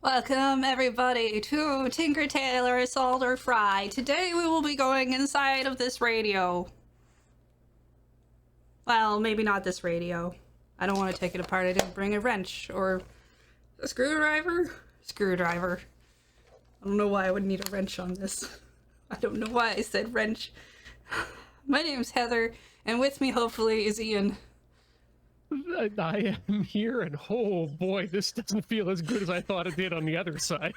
Welcome everybody to Tinker Tailor Solder Fry. Today we will be going inside of this radio. Well, maybe not this radio. I don't want to take it apart. I didn't bring a wrench or a screwdriver. Screwdriver. I don't know why I would need a wrench on this. I don't know why I said wrench. My name's Heather, and with me hopefully is Ian. I am here, and oh boy, this doesn't feel as good as I thought it did on the other side.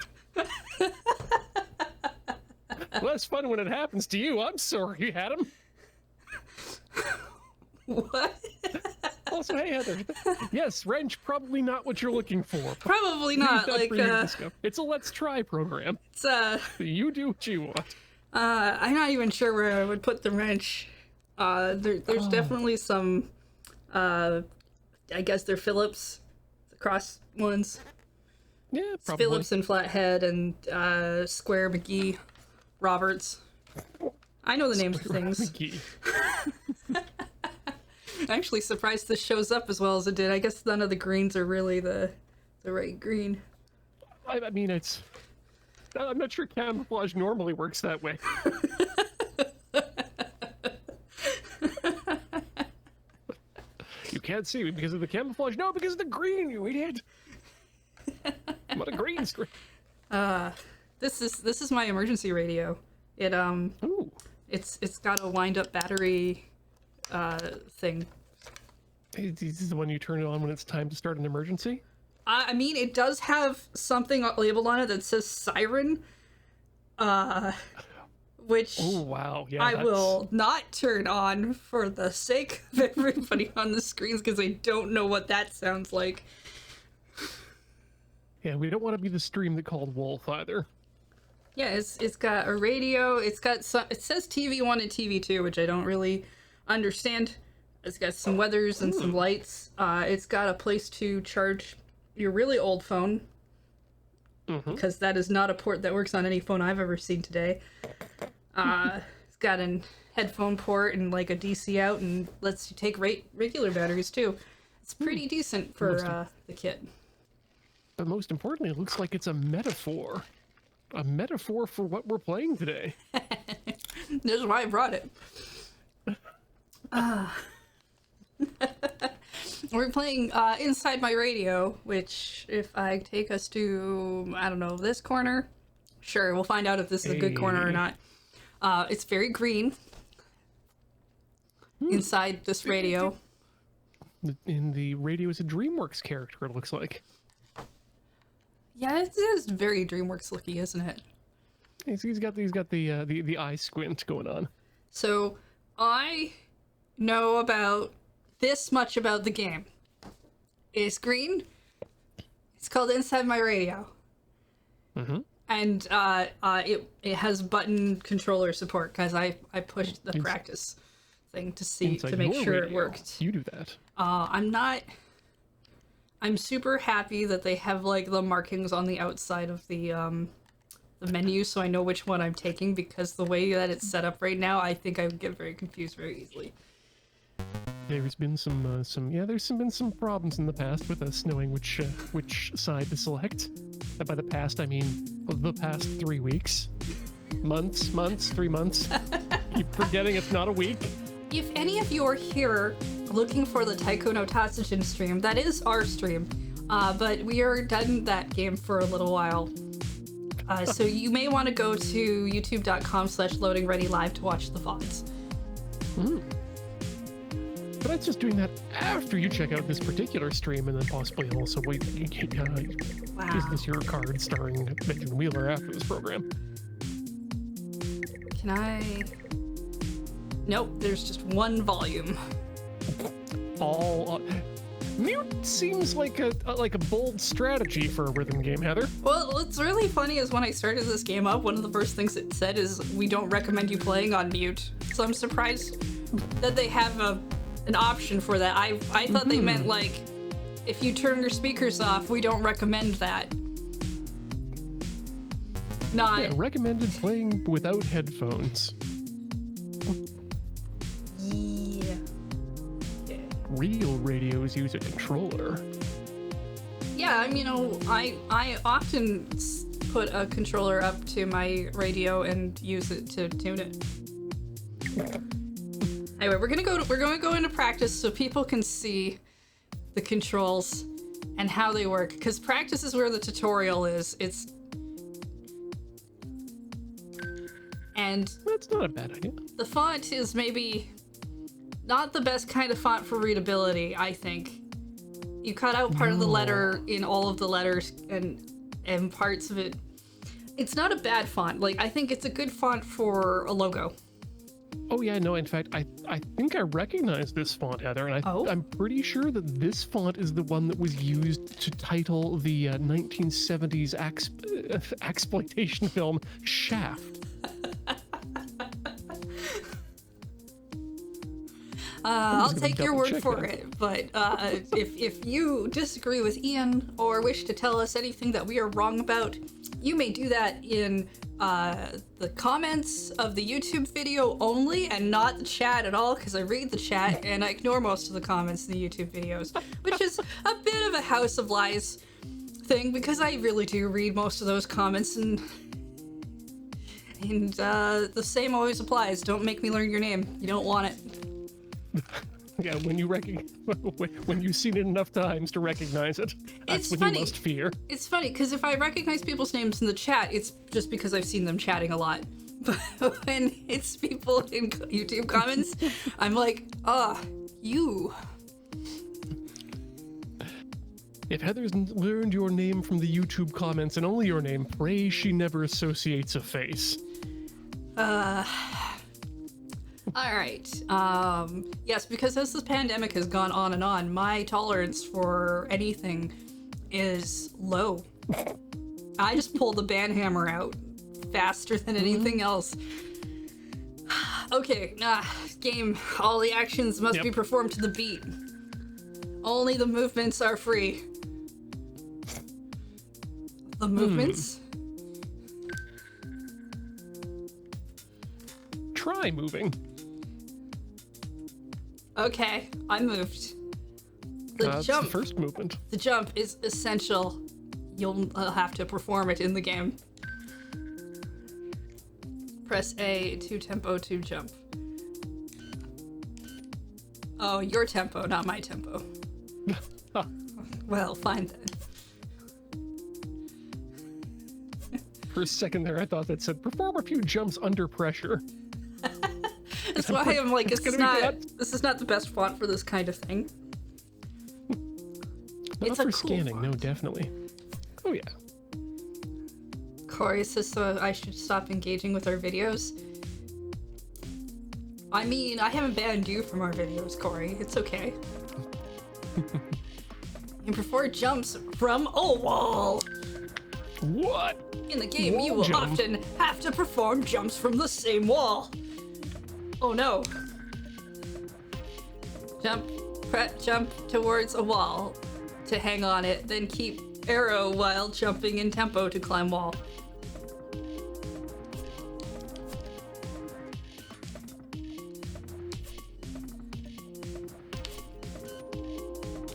Less fun when it happens to you. I'm sorry you had him. What? Also, hey Heather. Yes, wrench, probably not what you're looking for. Probably not. Like, it's a let's try program. it's You do what you want. I'm not even sure where I would put the wrench. There's definitely some, I guess they're Phillips, the cross ones. Yeah, It's probably. Phillips and Flathead and Square McGee, Roberts. I know the names of things. McGee. I'm actually surprised this shows up as well as it did. I guess none of the greens are really the right green. I mean, I'm not sure camouflage normally works that way. You can't see me because of the camouflage. No, because of the green, you idiot. What a green screen. This is my emergency radio. It Ooh. it's got a wind up battery thing. This is the one you turn it on when it's time to start an emergency? I mean, it does have something labeled on it that says siren, which Oh, wow. Yeah, I will not turn on for the sake of everybody on the screens because I don't know what that sounds like. Yeah, we don't want to be the stream that called Wolf either. Yeah, it's got a radio. It's got some. It says TV1 and TV2, which I don't really understand. It's got some weathers and some lights. It's got a place to charge your really old phone, because that is not a port that works on any phone I've ever seen today. It's got a headphone port and like a DC out, and lets you take regular batteries too. It's pretty decent for the kit. But most importantly, it looks like it's a metaphor. A metaphor for what we're playing today. This is why I brought it. We're playing Inside My Radio, which if I take us to, I don't know, this corner, sure, we'll find out if this is a good corner or not. It's very green inside this radio. In the radio is a DreamWorks character, it looks like. Yeah, it is very DreamWorks looking, isn't it? He's got the eye squint going on. So I know about this much about the game. It's green. It's called Inside My Radio. And it has button controller support because I pushed the practice thing to see Inside to make your sure it radio, worked. You do that. I'm super happy that they have like the markings on the outside of the menu so I know which one I'm taking, because the way that it's set up right now, I think I would get very confused very easily. There's been been some problems in the past with us knowing which side to select. And by the past, I mean the past 3 weeks. Months, 3 months. Keep forgetting it's not a week. If any of you are here looking for the Taiko no Tatsujin stream, that is our stream. But we are done that game for a little while. So you may want to go to youtube.com/loadingreadylive to watch the VODs. But that's just doing that after you check out this particular stream, and then possibly also wait. Wow. Is this your card starring Benjamin Wheeler after this program? Can I... Nope, there's just one volume. Mute seems like a bold strategy for a rhythm game, Heather. Well, what's really funny is when I started this game up, one of the first things it said is, we don't recommend you playing on mute. So I'm surprised that they have an option for that. I thought they meant like, if you turn your speakers off, we don't recommend that. Not... Yeah, recommended playing without headphones. Yeah. Real radios use a controller. Yeah, yeah, I often put a controller up to my radio and use it to tune it. Anyway, we're gonna go into practice so people can see the controls and how they work, because practice is where the tutorial is. And That's not a bad idea. the font is maybe not the best kind of font for readability, I think. You cut out part of the letter in all of the letters and parts of it. It's not a bad font. Like, I think it's a good font for a logo. Oh yeah, no, in fact, I think I recognize this font, Heather, and I'm pretty sure that this font is the one that was used to title the 1970s exploitation film Shaft. I'll take your word double-check for that. it, but if you disagree with Ian or wish to tell us anything that we are wrong about, you may do that in the comments of the YouTube video only and not the chat at all, because I read the chat and I ignore most of the comments in the YouTube videos, which is a bit of a House of Lies thing, because I really do read most of those comments, and the same always applies. Don't make me learn your name. You don't want it. Yeah, when you've seen it enough times to recognize it, that's It's when funny. you must fear. It's funny, because if I recognize people's names in the chat, it's just because I've seen them chatting a lot. But when it's people in YouTube comments, I'm like, you. If Heather's learned your name from the YouTube comments and only your name, pray she never associates a face. All right. Yes, because as this pandemic has gone on and on, my tolerance for anything is low. I just pull the band hammer out faster than anything else. Okay, game. All the actions must Yep. be performed to the beat. Only the movements are free. The movements? Try moving. Okay, I moved. The That's jump. the first movement. The jump is essential. You'll have to perform it in the game. Press A to tempo to jump. Oh, your tempo, not my tempo. Well, fine then. For a second there, I thought that said perform a few jumps under pressure. That's why I'm like, It's gonna be bad. this is not the best font for this kind of thing. Not It's a for cool scanning, no, font. definitely. Oh yeah. Corey says I should stop engaging with our videos. I mean, I haven't banned you from our videos, Corey. It's okay. You perform jumps from a wall. What? In the game, you Wall will jump. often have to perform jumps from the same wall. Oh no. Jump towards a wall to hang on it, then keep arrow while jumping in tempo to climb wall.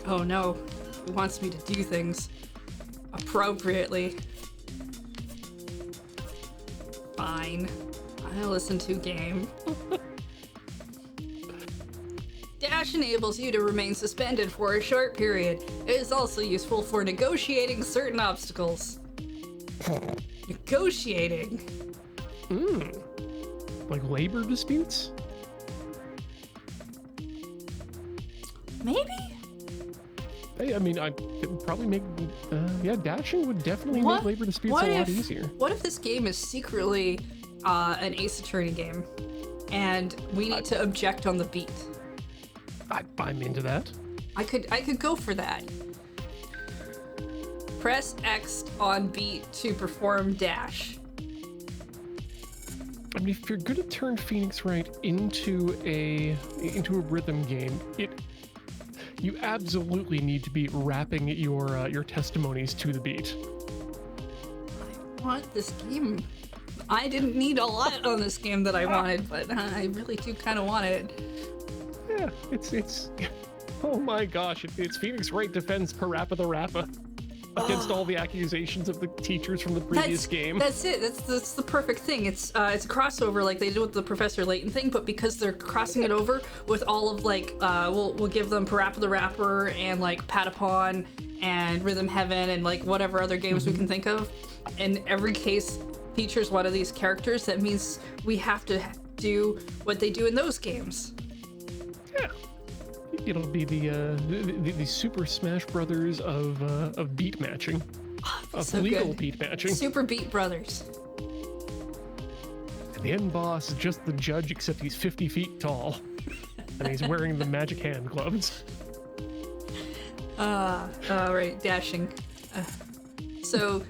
Oh no, he wants me to do things appropriately. Fine. I'll listen to game. Dash enables you to remain suspended for a short period. It is also useful for negotiating certain obstacles. Negotiating? Like labor disputes? Maybe? Hey, I mean, it would probably make, yeah, dashing would definitely make labor disputes a lot easier. What if this game is secretly an Ace Attorney game, and we need to object on the beat? I'm into that. I could go for that. Press X on beat to perform dash. I mean, if you're gonna turn Phoenix Wright into a rhythm game, you absolutely need to be rapping your testimonies to the beat. I want this game. I didn't need a lot on this game that I wanted, but I really do kind of want it. Yeah, it's oh my gosh, it's Phoenix Wright defends Parappa the Rappa. against all the accusations of the teachers from the previous game. That's it. That's the perfect thing. It's a crossover like they did with the Professor Layton thing, but because they're crossing it over with all of like we'll give them Parappa the Rapper and like Patapon and Rhythm Heaven and like whatever other games we can think of. In every case features one of these characters. That means we have to do what they do in those games. Yeah. It'll be the Super Smash Brothers of beat matching, of so legal good. beat matching. Super Beat Brothers. And the end boss is just the judge, except he's 50 feet tall, and he's wearing the magic hand gloves. Right, dashing. So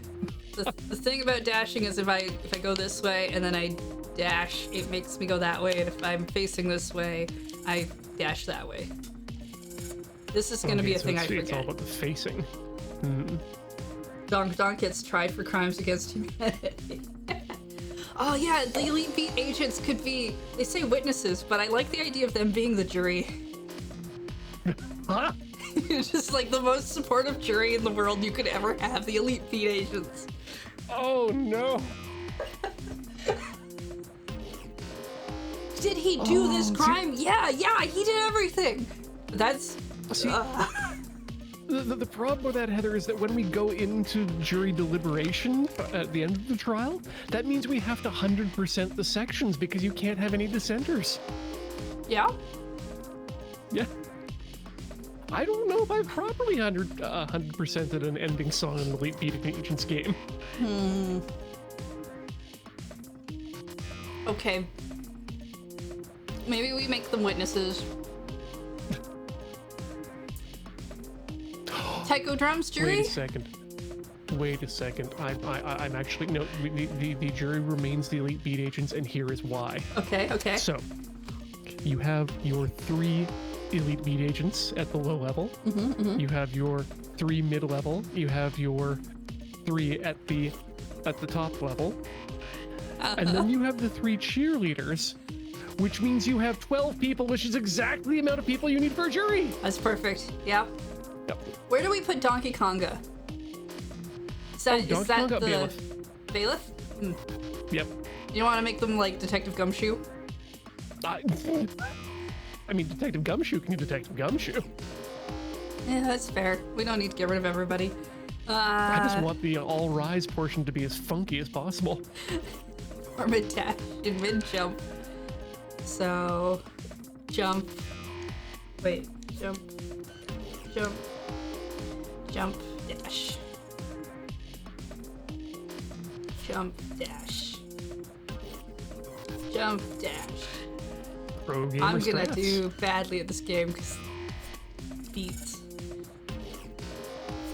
the thing about dashing is if I go this way and then I dash, it makes me go that way, and if I'm facing this way, I dash that way. This is gonna be a so thing I it's all forget. about the facing. Donk gets tried for crimes against humanity. Oh yeah, the Elite Beat agents could be, they say witnesses, but I like the idea of them being the jury. Huh? Just like the most supportive jury in the world you could ever have, the Elite Beat agents. Oh no! Did he do this crime? Yeah, he did everything. That's See, the problem with that, Heather, is that when we go into jury deliberation at the end of the trial, that means we have to 100% the sections because you can't have any dissenters. yeah. Yeah. I don't know if I've properly 100%ed an ending song in the Elite Beat Agents game. Okay. Maybe we make them witnesses. Taiko Drums jury? Wait a second. I'm actually no. The jury remains the Elite Beat Agents, and here is why. Okay. So, you have your 3 Elite Beat Agents at the low level. You have your 3 mid level. You have your 3 at the top level, and then you have the 3 cheerleaders, which means you have 12 people, which is exactly the amount of people you need for a jury. That's perfect. Yeah. Yep. Where do we put Donkey Konga? Is that Donkey Konga, the Bailiff. Bailiff? Yep. You don't want to make them like Detective Gumshoe? I mean, Detective Gumshoe can be Detective Gumshoe. Yeah, that's fair. We don't need to get rid of everybody. I just want the all rise portion to be as funky as possible. Or mid dash and mid jump. So, jump. Wait, jump, dash. Jump, dash. Jump, dash. Pro gamer I'm gonna strats. do badly at this game because beats.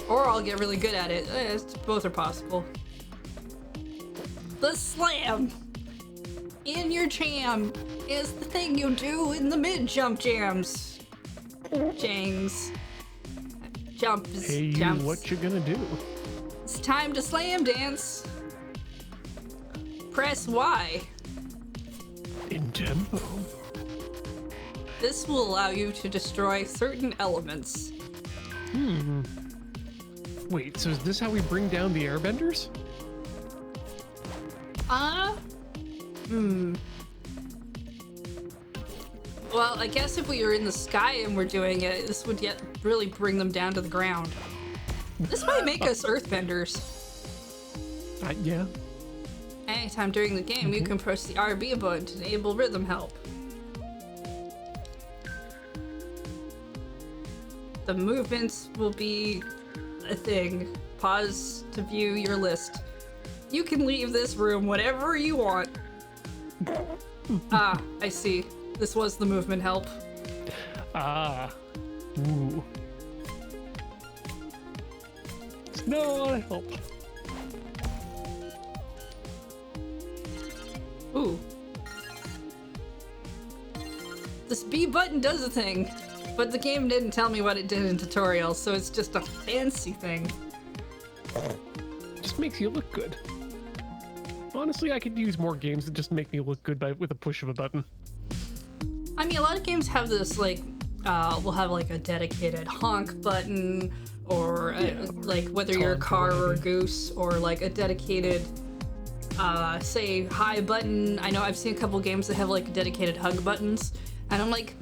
Or I'll get really good at it. Both are possible. The slam in your jam is the thing you do in the mid jump jams. Jangs. Jumps. Hey, you, jumps. what you gonna do? It's time to slam dance. Press Y. In tempo. This will allow you to destroy certain elements. Wait, so is this how we bring down the airbenders? Well, I guess if we were in the sky and we're doing it, this would really bring them down to the ground. This might make us earthbenders. Yeah. Anytime during the game, you can press the RB button to enable rhythm help. The movements will be a thing. Pause to view your list. You can leave this room whenever you want. Ah, I see. This was the movement help. Ah. Ooh. It's no help. Ooh. This B button does a thing, but the game didn't tell me what it did in tutorials, so it's just a fancy thing. Just makes you look good. Honestly, I could use more games that just make me look good with a push of a button. I mean, a lot of games have this, like, we'll have like a dedicated honk button, or like whether you're a car or a goose, or like a dedicated, say, hi button. I know I've seen a couple games that have like dedicated hug buttons, and I'm like,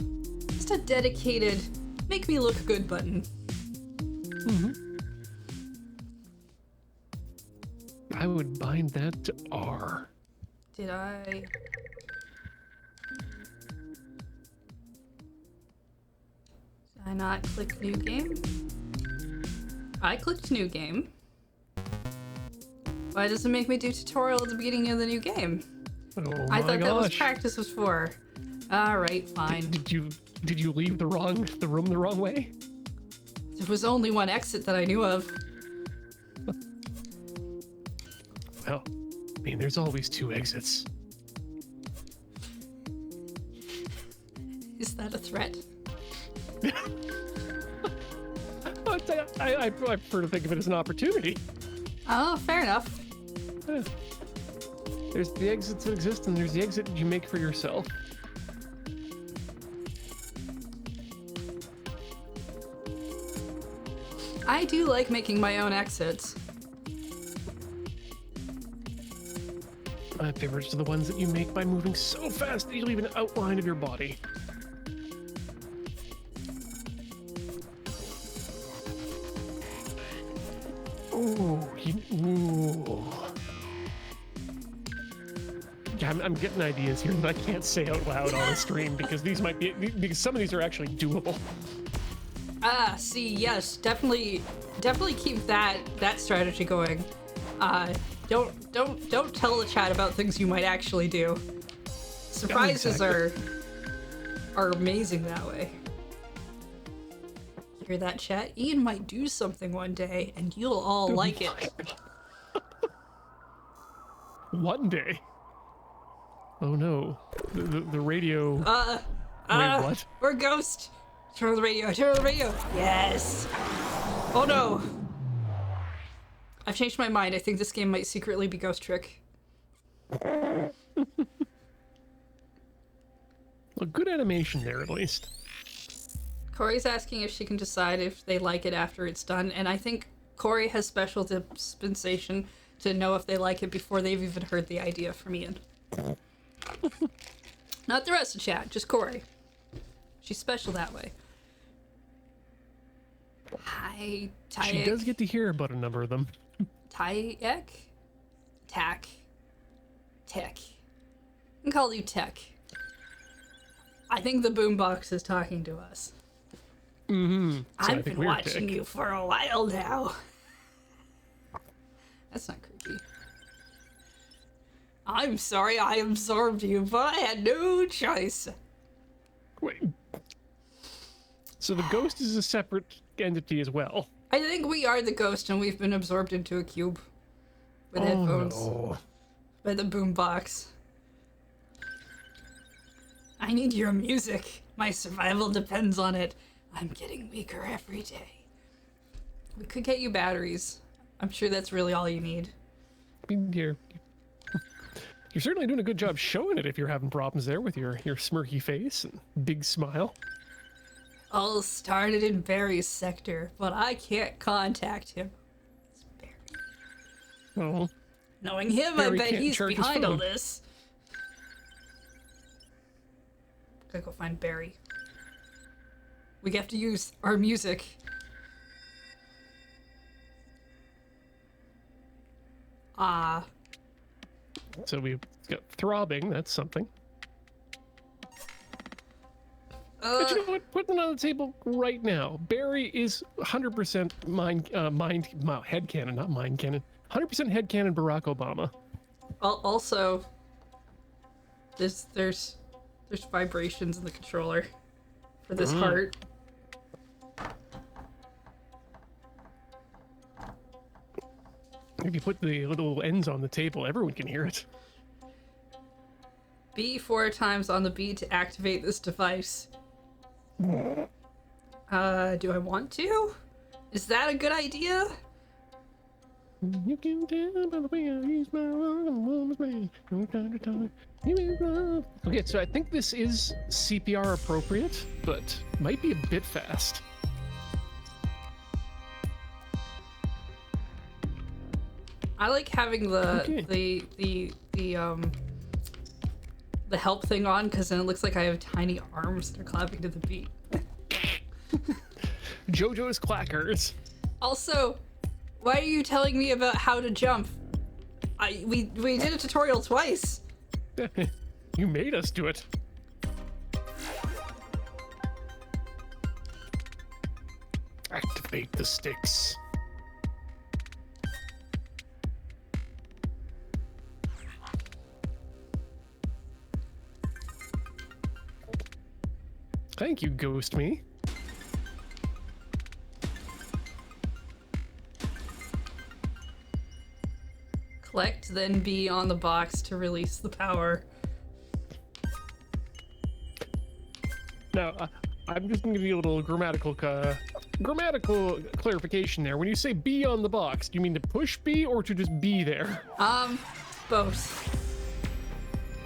just a dedicated, make me look good button. I would bind that to R. Did I? Did I not click new game? I clicked new game. Why does it make me do tutorial at the beginning of the new game? Oh I my thought that was gosh. practice was for. Alright, fine. Did you leave the room the wrong way? There was only one exit that I knew of. Well, I mean, there's always two exits. Is that a threat? I prefer to think of it as an opportunity. Oh, fair enough. Yeah. There's the exits that exist, and there's the exit that you make for yourself. I do like making my own exits. My favorites are the ones that you make by moving so fast that you leave an outline of your body. Ooh. Yeah, I'm getting ideas here that I can't say out loud on the stream because because some of these are actually doable. Ah, see, yes, definitely keep that strategy going. Don't tell the chat about things you might actually do. Surprises are amazing that way. Hear that, chat? Ian might do something one day, and you'll all like it. One day. Oh no, the radio. Wait, what? We're a ghost. Turn on the radio. Turn on the radio. Yes. Oh no. I've changed my mind. I think this game might secretly be Ghost Trick. Well, good animation there, at least. Corey's asking if she can decide if they like it after it's done, and I think Corey has special dispensation to know if they like it before they've even heard the idea from Ian. Not the rest of chat, just Corey. She's special that way. Hi, Tyek. She does get to hear about a number of them. Tyek? Tack. Tech. I can call you Tech. I think the boombox is talking to us. Mm-hmm. I've been watching you for a while now. That's not creepy. I'm sorry I absorbed you, but I had no choice. Wait. So the ghost is a separate entity as well. I think we are the ghost and we've been absorbed into a cube. With headphones. No. By the boombox. I need your music. My survival depends on it. I'm getting weaker every day. We could get you batteries. I'm sure that's really all you need. I mean, you're certainly doing a good job showing it if you're having problems there with your smirky face and big smile. All started in Barry's sector, but I can't contact him. It's Barry. Oh. Knowing him, Barry I bet can't he's charge his behind all phone. this. Gotta go find Barry. We have to use our music. So we've got throbbing, that's something. But you know what? Putting it on the table right now. Barry is 100% headcanon, not mind cannon. 100% headcanon Barack Obama. Also, there's vibrations in the controller for this heart. If you put the little ends on the table, everyone can hear it. B 4 times on the B to activate this device. Do I want to? Is that a good idea? You can tell by the way I use my woman's brain from time to time. Okay, so I think this is CPR appropriate, but might be a bit fast. I like having the Okay. the help thing on because then it looks like I have tiny arms that are clapping to the beat. JoJo's Clackers. Also, why are you telling me about how to jump? We did a tutorial twice. You made us do it. Activate the sticks. Thank you, Ghost Me. Collect, then B on the box to release the power. Now, I'm just going to give you a little grammatical clarification there. When you say be on the box, do you mean to push B or to just be there? Both.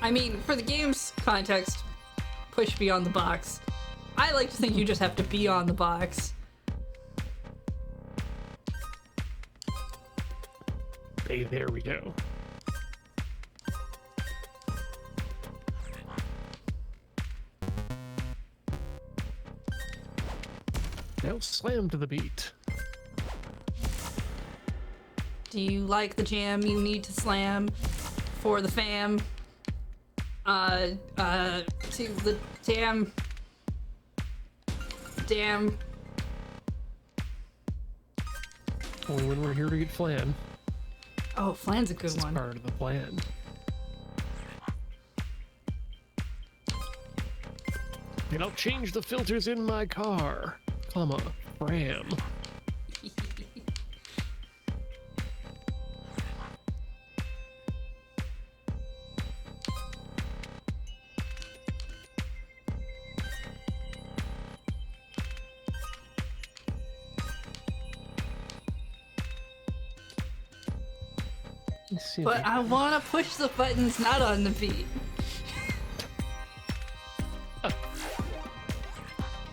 I mean, for the game's context, push B on the box. I like to think you just have to be on the box. Hey, there we go. Now slam to the beat. Do you like the jam you need to slam for the fam? To the damn. Only when we're here to get flan. Oh, flan's a good This is one. part of the plan. And I'll change the filters in my car, comma, Ram. Let's see if But I want to push the buttons not on the beat.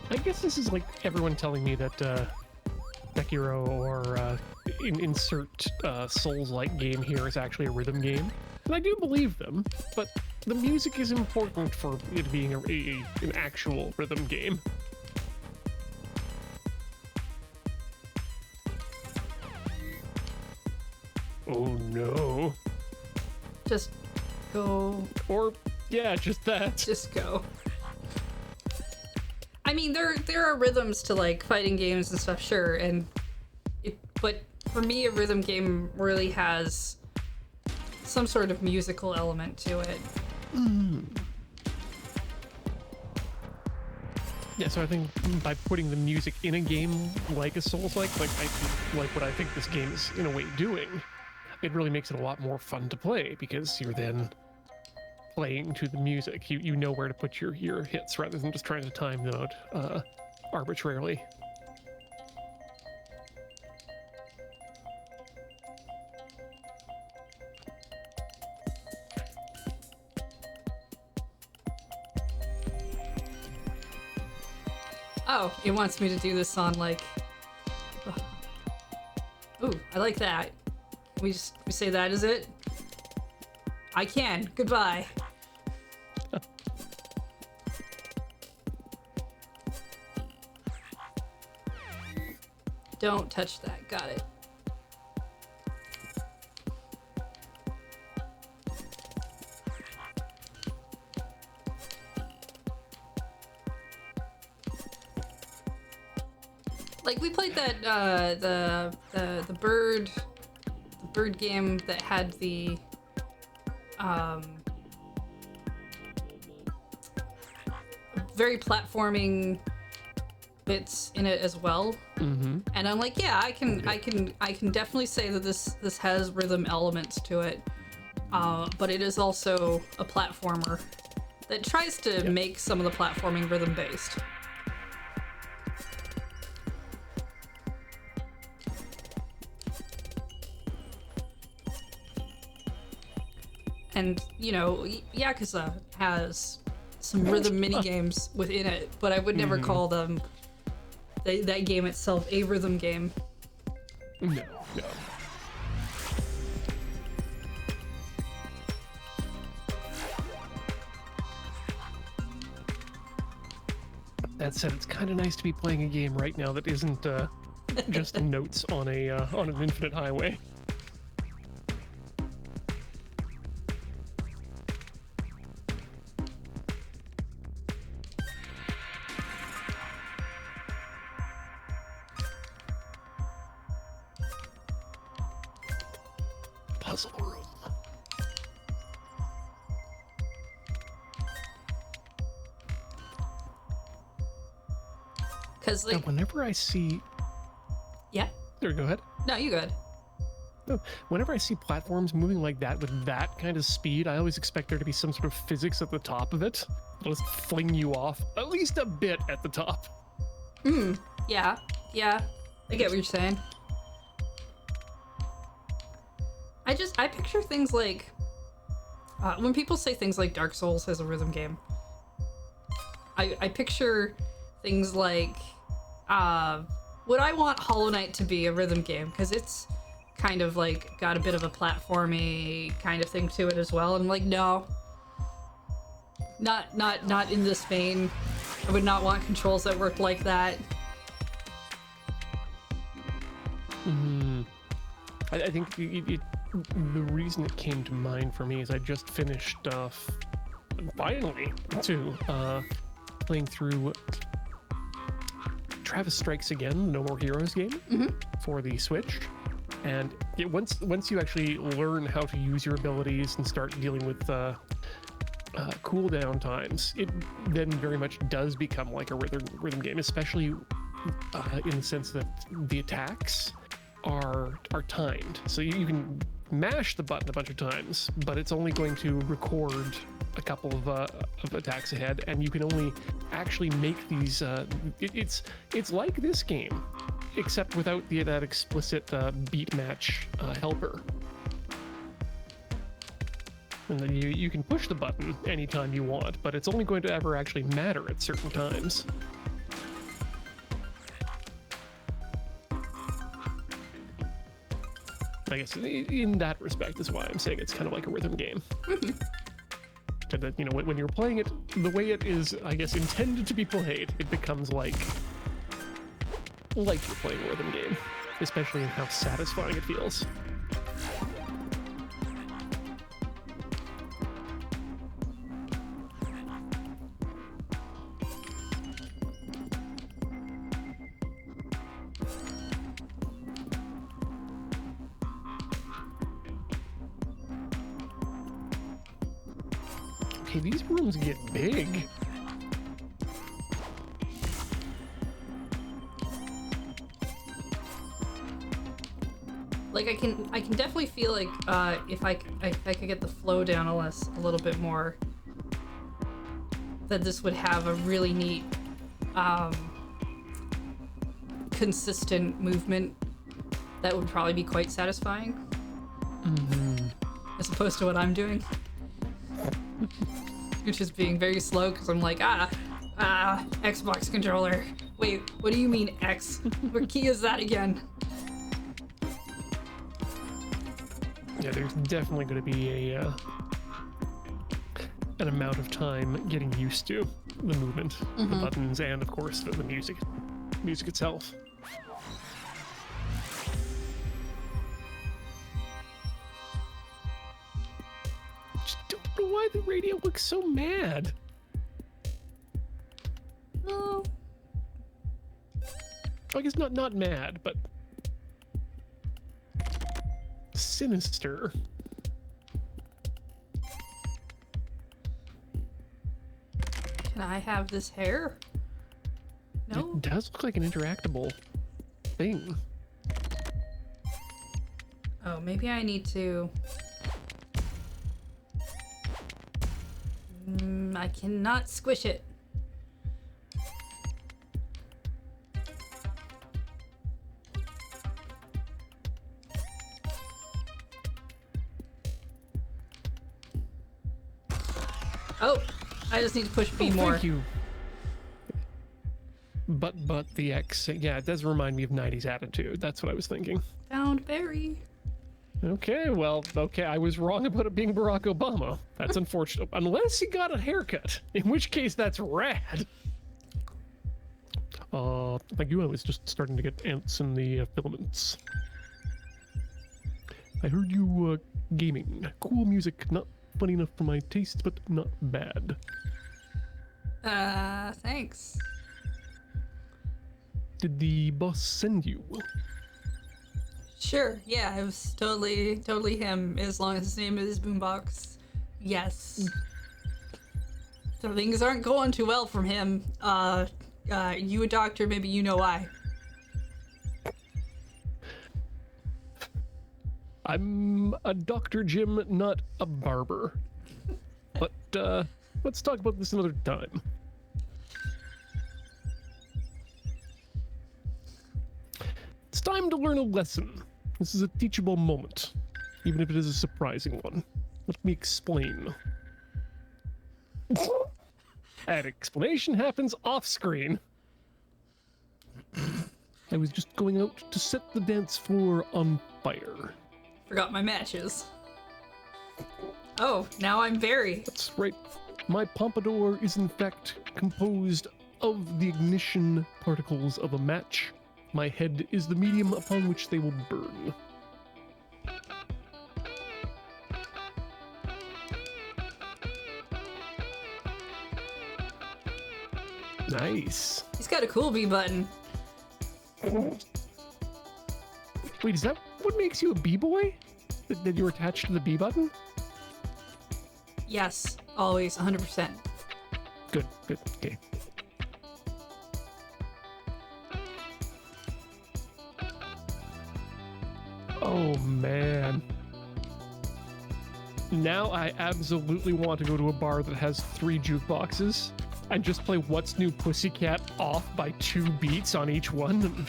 I guess this is like everyone telling me that Sekiro or insert Souls-like game here is actually a rhythm game. And I do believe them, but the music is important for it being an actual rhythm game. Oh no. Just go. Or, yeah, just that. Just go. I mean, there are rhythms to like fighting games and stuff, sure, but for me, a rhythm game really has some sort of musical element to it. Yeah, so I think by putting the music in a game like a Souls-like, like what I think this game is in a way doing, it really makes it a lot more fun to play because you're then playing to the music. You know where to put your hits rather than just trying to time them out arbitrarily. Oh, it wants me to do this on like. Ooh, I like that. We say that is it. I can. Goodbye. Don't touch that. Got it. Like we played that the bird game that had the very platforming bits in it as well. Mm-hmm. And I'm like, yeah, I can definitely say that this has rhythm elements to it. But it is also a platformer that tries to make some of the platforming rhythm based. And, you know, Yakuza has some rhythm mini games within it, but I would never call them that game itself a rhythm game. No. That said, it's kind of nice to be playing a game right now that isn't just notes on an infinite highway. Puzzle room. Because Now, whenever I see, yeah, there, go ahead. no, you good. No, whenever I see platforms moving like that with that kind of speed, I always expect there to be some sort of physics at the top of it. It'll just fling you off at least a bit at the top. Yeah, I get what you're saying. I picture things like when people say things like Dark Souls has a rhythm game. I picture things like would I want Hollow Knight to be a rhythm game, because it's kind of like got a bit of a platformy kind of thing to it as well, and I'm like, no, not in this vein. I would not want controls that worked like that. I think the reason it came to mind for me is I just finished finally playing through Travis Strikes Again, the No More Heroes game for the Switch. And once you actually learn how to use your abilities and start dealing with cooldown times, it then very much does become like a rhythm game, especially in the sense that the attacks are timed. So you can mash the button a bunch of times, but it's only going to record a couple of attacks ahead, and you can only actually make these. It's like this game, except without that explicit beat match helper. And then you can push the button anytime you want, but it's only going to ever actually matter at certain times. I guess in that respect is why I'm saying it's kind of like a rhythm game. And that, you know, when you're playing it the way it is, I guess, intended to be played, it becomes like you're playing a rhythm game, especially in how satisfying it feels. Okay, these rooms get big. Like I can definitely feel like if I could get the flow down a little bit more, that this would have a really neat consistent movement that would probably be quite satisfying. As opposed to what I'm doing. Which is being very slow because I'm like, Xbox controller. Wait, what do you mean X? What key is that again? Yeah, there's definitely going to be an amount of time getting used to the movement, the buttons, and of course the music itself. Just don't know why the radio looks so mad. No. I guess not mad, but sinister. Can I have this hair? No. It does look like an interactable thing. Oh, maybe I need to... I cannot squish it. Oh, I just need to push B more. Thank you. But the X, yeah, it does remind me of 90s Attitude. That's what I was thinking. Found berry. Okay, well, okay, I was wrong about it being Barack Obama. That's unfortunate. Unless he got a haircut, in which case that's rad. Thank you. I was just starting to get ants in the filaments. I heard you gaming. Cool music, not funny enough for my taste, but not bad. Thanks. Did the boss send you? Sure, yeah, it was totally him, as long as his name is Boombox. Yes. So things aren't going too well from him. You a doctor, maybe you know why. I'm a Dr. Jim, not a barber. But, let's talk about this another time. It's time to learn a lesson. This is a teachable moment, even if it is a surprising one. Let me explain. That explanation happens off-screen. I was just going out to set the dance floor on fire. Forgot my matches. Oh, now I'm Barry. That's right. My pompadour is in fact composed of the ignition particles of a match. My head is the medium upon which they will burn. Nice. He's got a cool B button. Wait, is that what makes you a B-boy? That you're attached to the B button? Yes, always, 100%. Good, okay. Oh man. Now I absolutely want to go to a bar that has 3 jukeboxes and just play What's New Pussycat off by 2 beats on each one.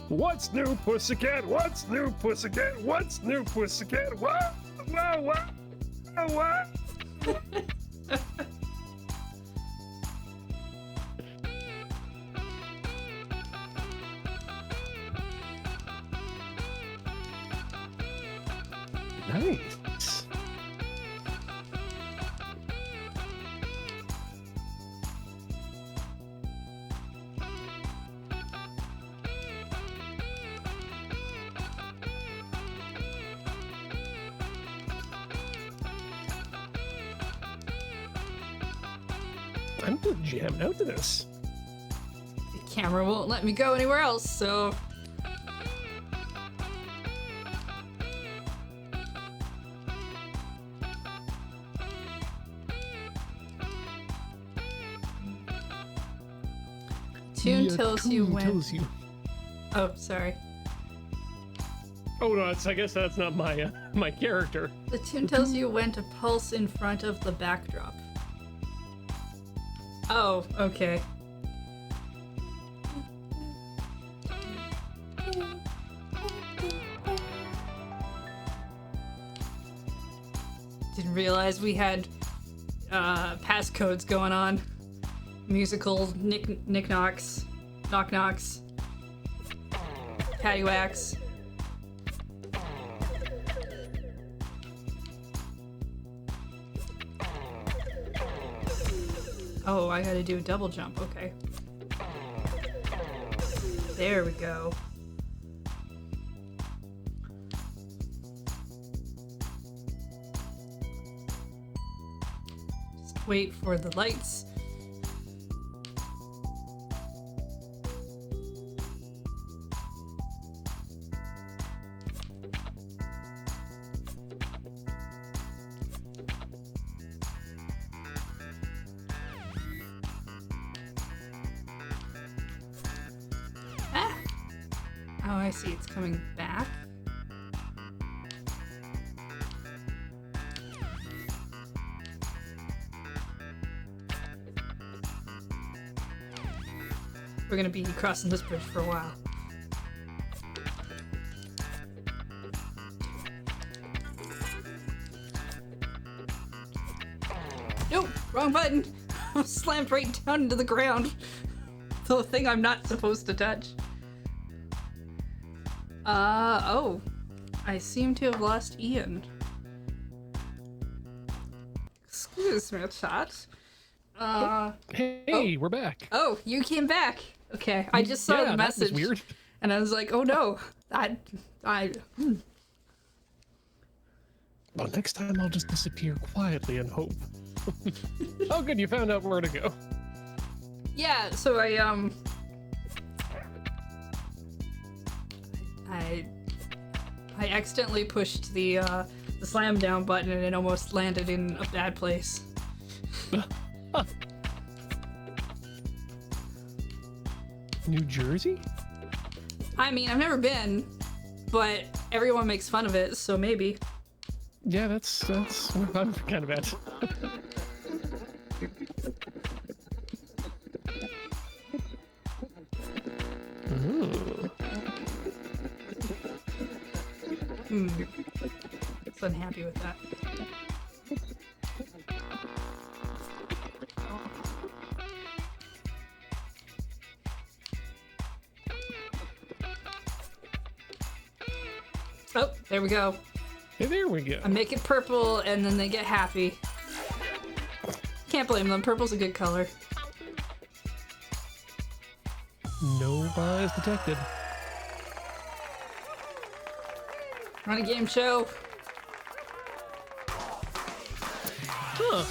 What's new, Pussycat? What's new, Pussycat? What's new, Pussycat? What? What? Nice. I'm just jamming out to this. The camera won't let me go anywhere else, so... Tune tells you when... Tells you. Oh, sorry. Oh no, I guess that's not my my character. The tune tells you when to pulse in front of the backdrop. Oh, okay. Didn't realize we had passcodes going on. Musical knick-knocks, knock-knocks, paddywhacks. Oh, I gotta do a double jump, okay. There we go. Just wait for the lights. Oh, I see. It's coming back. We're gonna be crossing this bridge for a while. Nope, wrong button. I slammed right down into the ground. The thing I'm not supposed to touch. Oh. I seem to have lost Ian. Excuse me, chat. Hey, we're back. Oh, you came back. Okay, I just saw Yeah, the that was message, weird. and I was like, oh no, I. Well, next time I'll just disappear quietly and hope. Oh, good, you found out where to go. Yeah, so I accidentally pushed the slam down button and it almost landed in a bad place. New Jersey? I mean, I've never been, but everyone makes fun of it, so maybe. Yeah, that's what I'm kind of at. Ooh. So unhappy with that. Oh, there we go. Hey, there we go. I make it purple and then they get happy. Can't blame them, purple's a good color. No bias detected. Run a game show. Huh.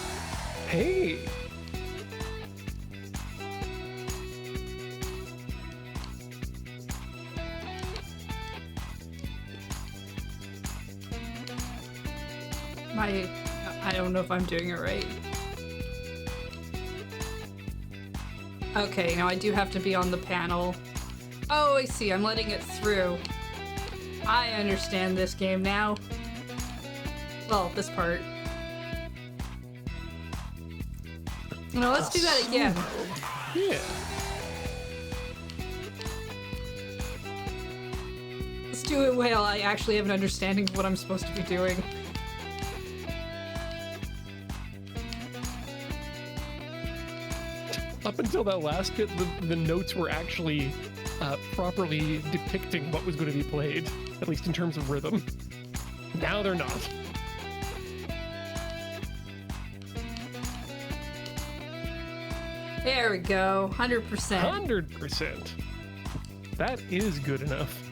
Hey. I don't know if I'm doing it right. Okay, now I do have to be on the panel. Oh, I see, I'm letting it through. I understand this game now. Well, this part. No, let's do that again. Yeah. Let's do it while I actually have an understanding of what I'm supposed to be doing. Up until that last bit, the notes were actually properly depicting what was going to be played, at least in terms of rhythm. Now they're not. There we go, 100%. 100%. That is good enough.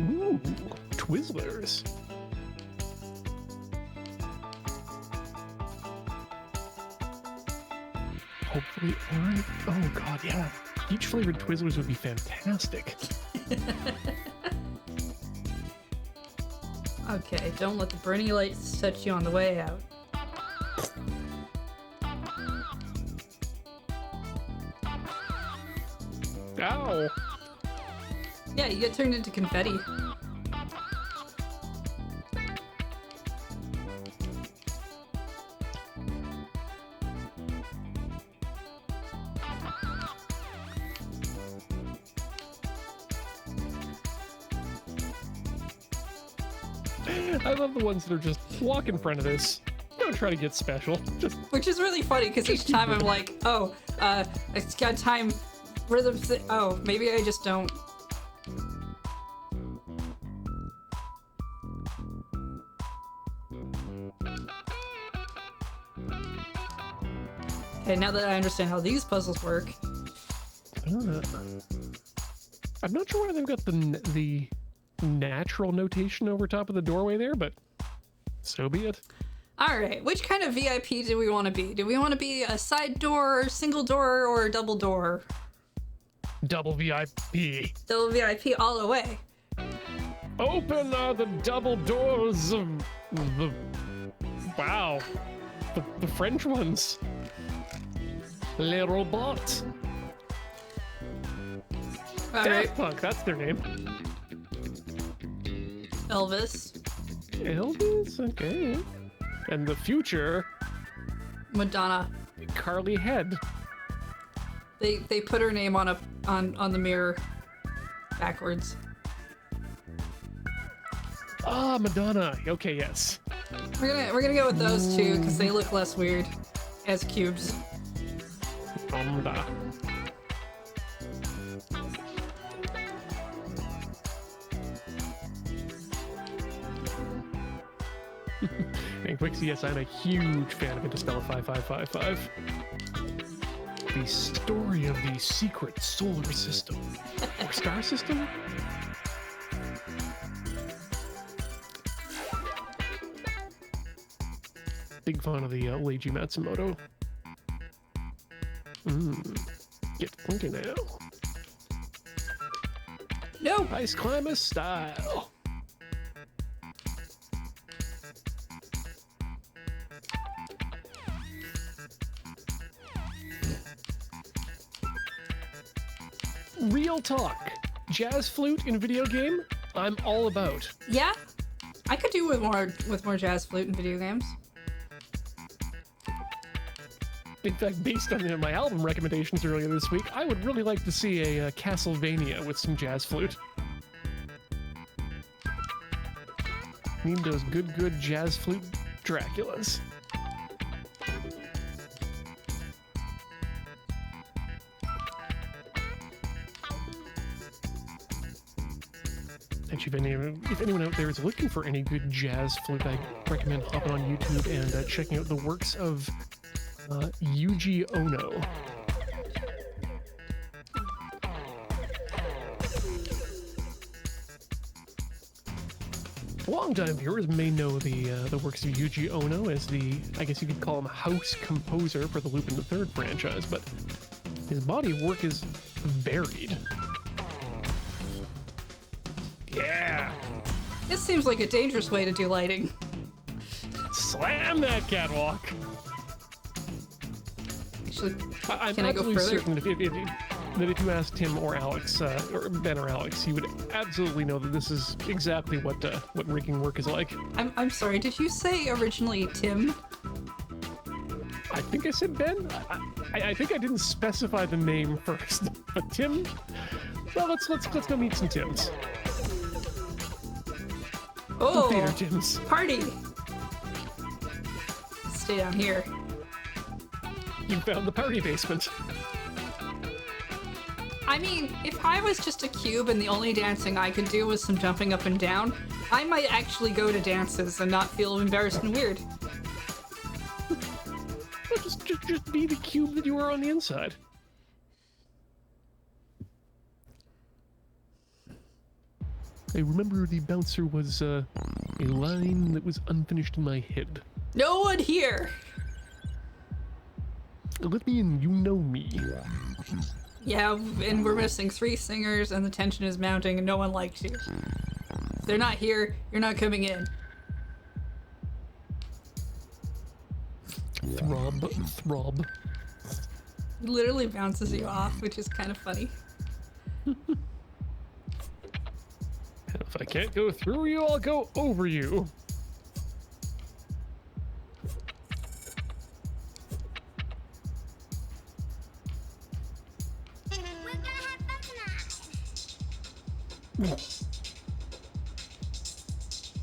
Ooh, Twizzlers. Hopefully orange. Oh god, yeah. Peach flavored Twizzlers would be fantastic. Okay, don't let the Bernie lights touch you on the way out. Ow! Yeah, you get turned into confetti. I love the ones that are just walk in front of this. Don't try to get special. Just Which is really funny because each time I'm like, oh, it's got time rhythm. Oh, maybe I just don't. Okay, now that I understand how these puzzles work. I'm not sure why they've got the natural notation over top of the doorway there, but so be it. All right, which kind of VIP do we want to be? Do we want to be a side door, single door, or a double door? Double VIP. Double VIP all the way. Open are the double doors of the... Wow. The French ones. Little bot. All right, Daft Punk, that's their name. Elvis, Elvis? Okay. And the future, Madonna. Carly Head. They put her name on the mirror backwards. Ah, Madonna. Okay, yes. We're gonna go with those two because they look less weird as cubes. Onda. And Quixie, yes, I'm a huge fan of Interstellar 5555. The story of the secret solar system. Or star system? Big fan of the Leiji Matsumoto. Get funky now. No. Ice climber style. Real talk. Jazz flute in video game, I'm all about. Yeah, I could do with more jazz flute in video games. In fact, based on my album recommendations earlier this week, I would really like to see a Castlevania with some jazz flute. Need those good jazz flute Draculas. Actually, if anyone out there is looking for any good jazz flute, I recommend hopping on YouTube and checking out the works of Yuji Ono. Longtime viewers may know the works of Yuji Ono as the, I guess you could call him, house composer for the Lupin the Third franchise, but his body of work is varied. Yeah! This seems like a dangerous way to do lighting. Slam that catwalk! Actually, I'm can I go absolutely further? certain that if you asked Tim or Alex, or Ben or Alex, he would absolutely know that this is exactly what rigging work is like. I'm sorry. Did you say originally Tim? I think I said Ben. I think I didn't specify the name first, but Tim. Well, let's go meet some Tims. Oh, Theater Tims. party! Stay down here. You found the party basement. I mean, if I was just a cube and the only dancing I could do was some jumping up and down, I might actually go to dances and not feel embarrassed and weird. Well, just be the cube that you are on the inside. I remember the bouncer was a line that was unfinished in my head. No one here! Let me in, you know me. Yeah, and we're missing 3 singers and the tension is mounting and no one likes you. If they're not here, you're not coming in. Throb. It literally bounces you off, which is kind of funny. If I can't go through you, I'll go over you.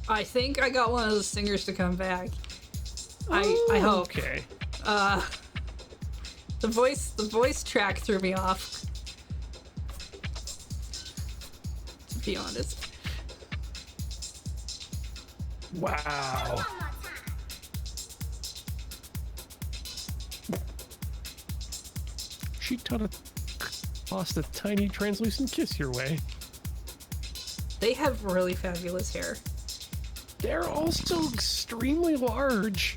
I think I got one of those singers to come back. I hope. Okay. The voice track threw me off. To be honest. Wow. She tossed a tiny translucent kiss your way. They have really fabulous hair. They're also extremely large.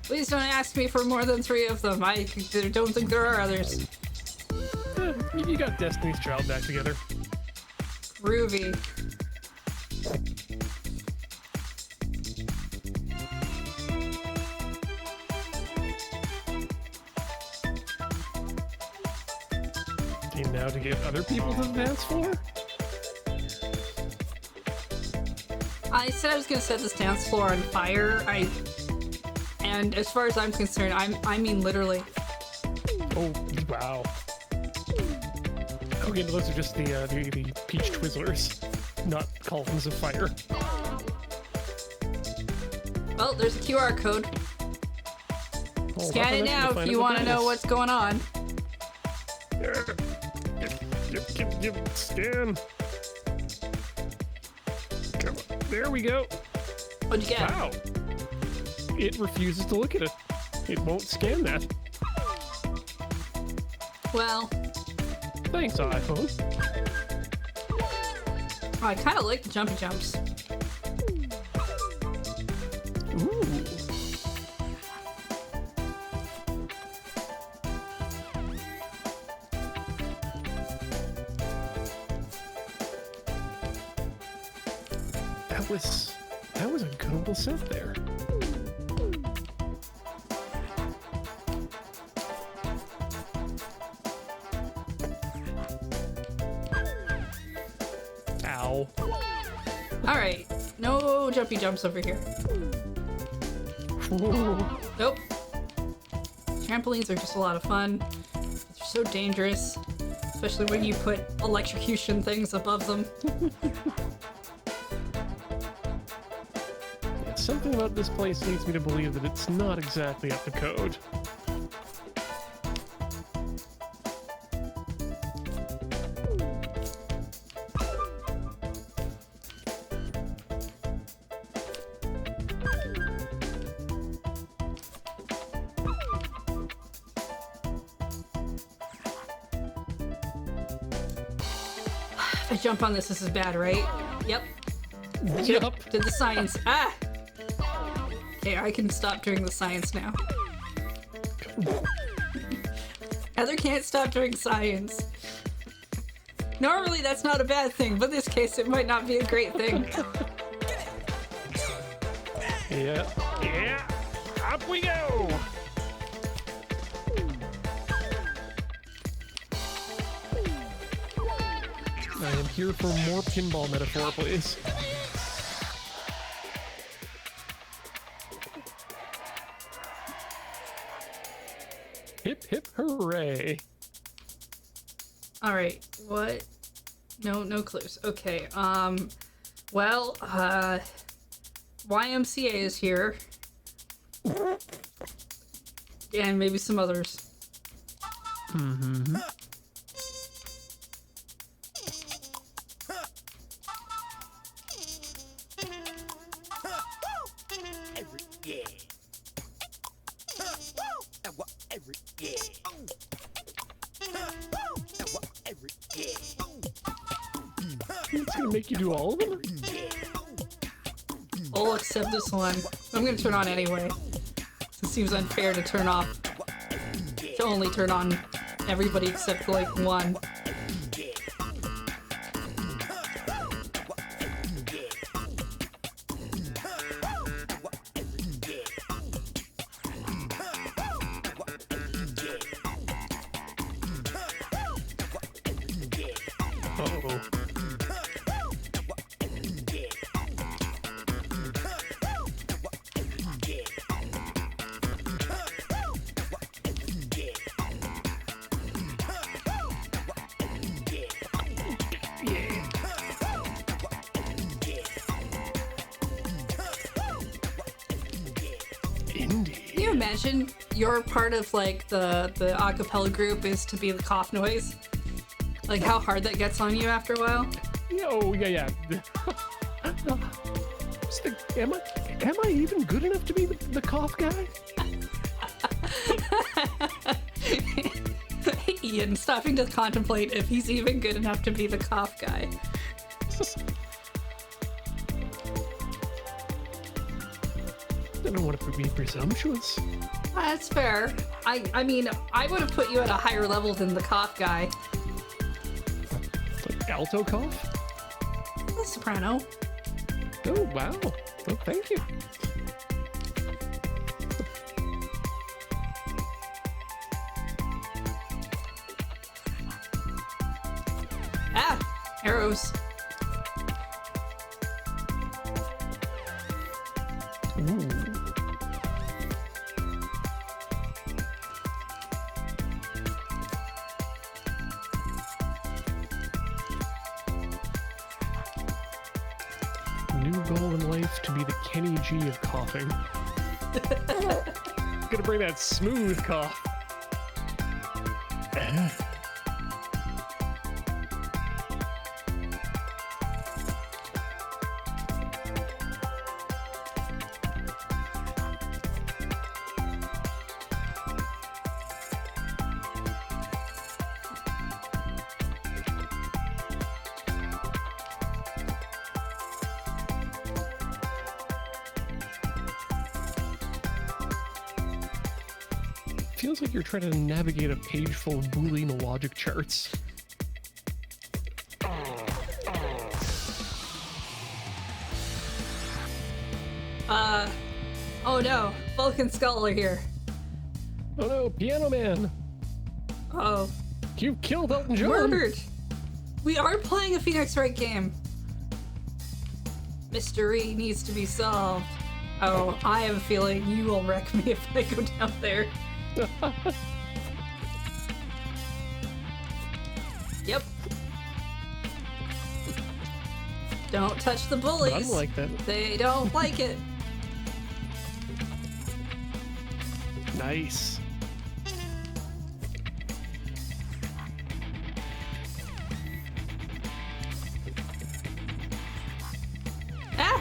Please don't ask me for more than 3 of them. I don't think there are others. You got Destiny's Child back together. Groovy. And now to get other people to the dance floor? I said I was gonna set this dance floor on fire. And as far as I'm concerned, I mean literally. Oh, wow. Okay, no, those are just the peach Twizzlers, not columns of fire. Well, there's a QR code. Oh, Scan it now if you want to know what's going on. Scan. Come on. There we go. What'd you get? Wow. It refuses to look at it. It won't scan that. Well, Thanks, iPhone. I kind of like the jumpy jumps. Ooh. That was a good little set there. Ow. Alright, no jumpy jumps over here. Ooh. Nope. Trampolines are just a lot of fun. They're so dangerous, especially when you put electrocution things above them. Something about this place leads me to believe that it's not exactly up to code. If I jump on this is bad, right? Yep. Yup. Did the science. Ah! Okay, I can stop doing the science now. Heather can't stop doing science. Normally that's not a bad thing, but in this case it might not be a great thing. Yeah. Yeah. Up we go. I am here for more pinball metaphor, please. Hip hip hooray. Alright, what? No clues. Okay, well, YMCA is here. And maybe some others. Mm-hmm. It's gonna make you do all of them? All except this one. I'm gonna turn on anyway. It seems unfair to turn off. To only turn on everybody except like one. Uh-oh. Indeed. Can you imagine your part of like the acapella group is to be the cough noise? Like how hard that gets on you after a while? Oh, yeah. Am I even good enough to be the cough guy? Ian, stopping to contemplate if he's even good enough to be the cough guy. I don't want to be presumptuous. That's fair. I mean, I would have put you at a higher level than the cough guy. Like alto cough? The soprano. Oh, wow. Oh, thank you. Ah, arrows. Ooh. new goal in life to be the Kenny G of coughing. Gonna bring that smooth cough. Feels like you're trying to navigate a page full of Boolean logic charts. Oh no, Vulcan Skull are here. Oh no, Piano Man! Oh, You killed Elton John! murdered! We are playing a Phoenix Wright game. Mystery needs to be solved. Oh, I have a feeling you will wreck me if I go down there. Yep. Don't touch the bullies. I'm like that. They don't like it. Nice. Ah!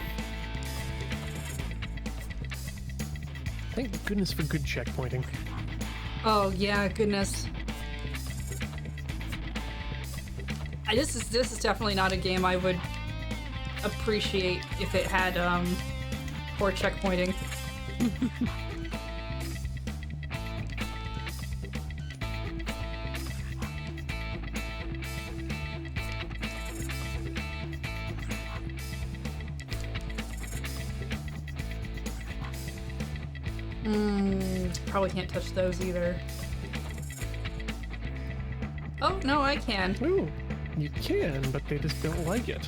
Thank goodness for good checkpointing. Oh yeah, goodness. This is definitely not a game I would appreciate if it had poor checkpointing. Probably can't touch those either. Oh, no, I can. Ooh, you can, but they just don't like it.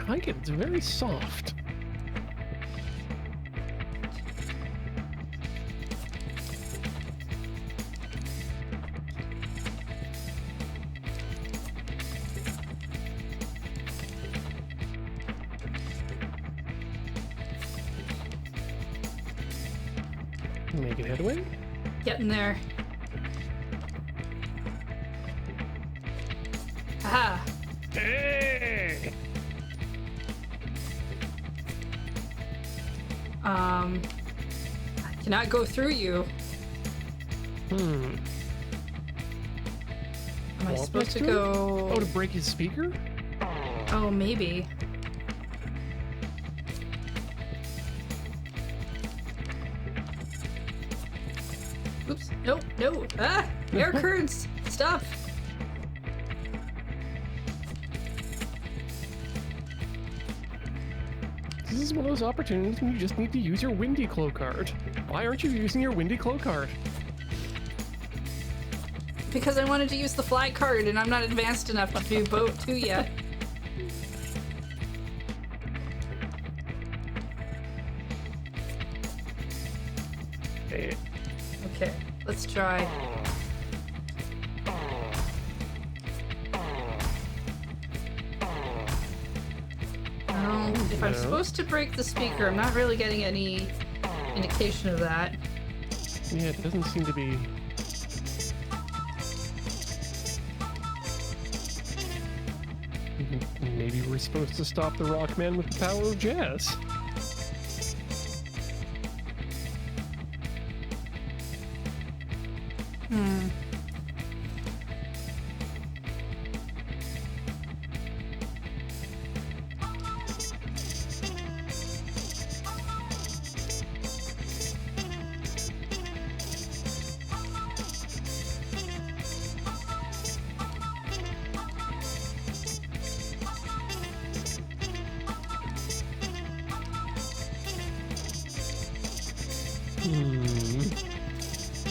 I like it, it's very soft. Making headway? Getting there. Aha! Hey! I cannot go through you. Hmm. Am I Walk supposed next to to go? Oh, to break his speaker? Oh, maybe. Oops. No, no. Ah! Air currents! Stop! This is one of those opportunities when you just need to use your Windy Glow card. Why aren't you using your Windy Glow card? Because I wanted to use the flag card and I'm not advanced enough to do both two yet. Hey. Okay, let's try. If I'm No. supposed to break the speaker, I'm not really getting any indication of that. Yeah, it doesn't seem to be... Maybe we're supposed to stop the Rockman with the power of jazz.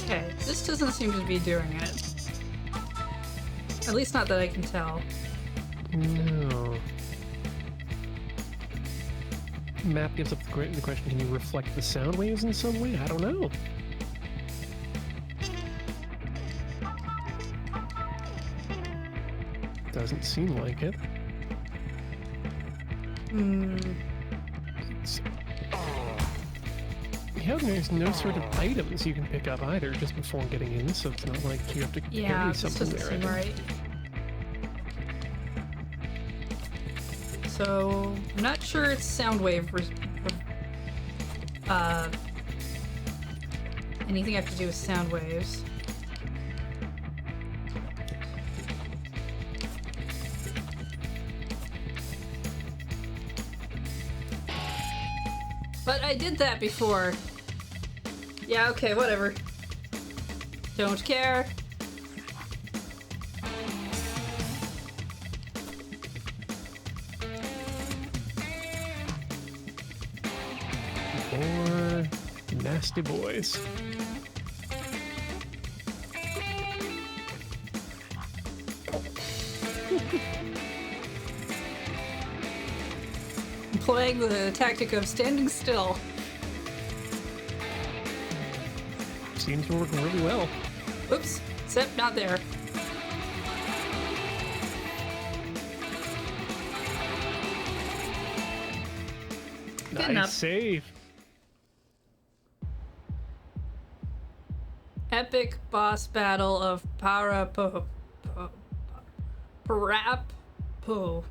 Okay, this doesn't seem to be doing it. At least not that I can tell. No. map gives up the question, can you reflect the sound waves in some way? I don't know. Doesn't seem like it. Yeah, there's no sort of items you can pick up either just before getting in, so it's not like you have to Yeah, carry this something doesn't there. seem right. So, I'm not sure it's Soundwave. Anything I have to do with sound waves. But I did that before. Yeah, okay, whatever. Don't care. More nasty boys. Playing the tactic of standing still. Seems to work really well. Oops, except not there. Good Nice enough. save. Epic boss battle of Parapo. Parapo.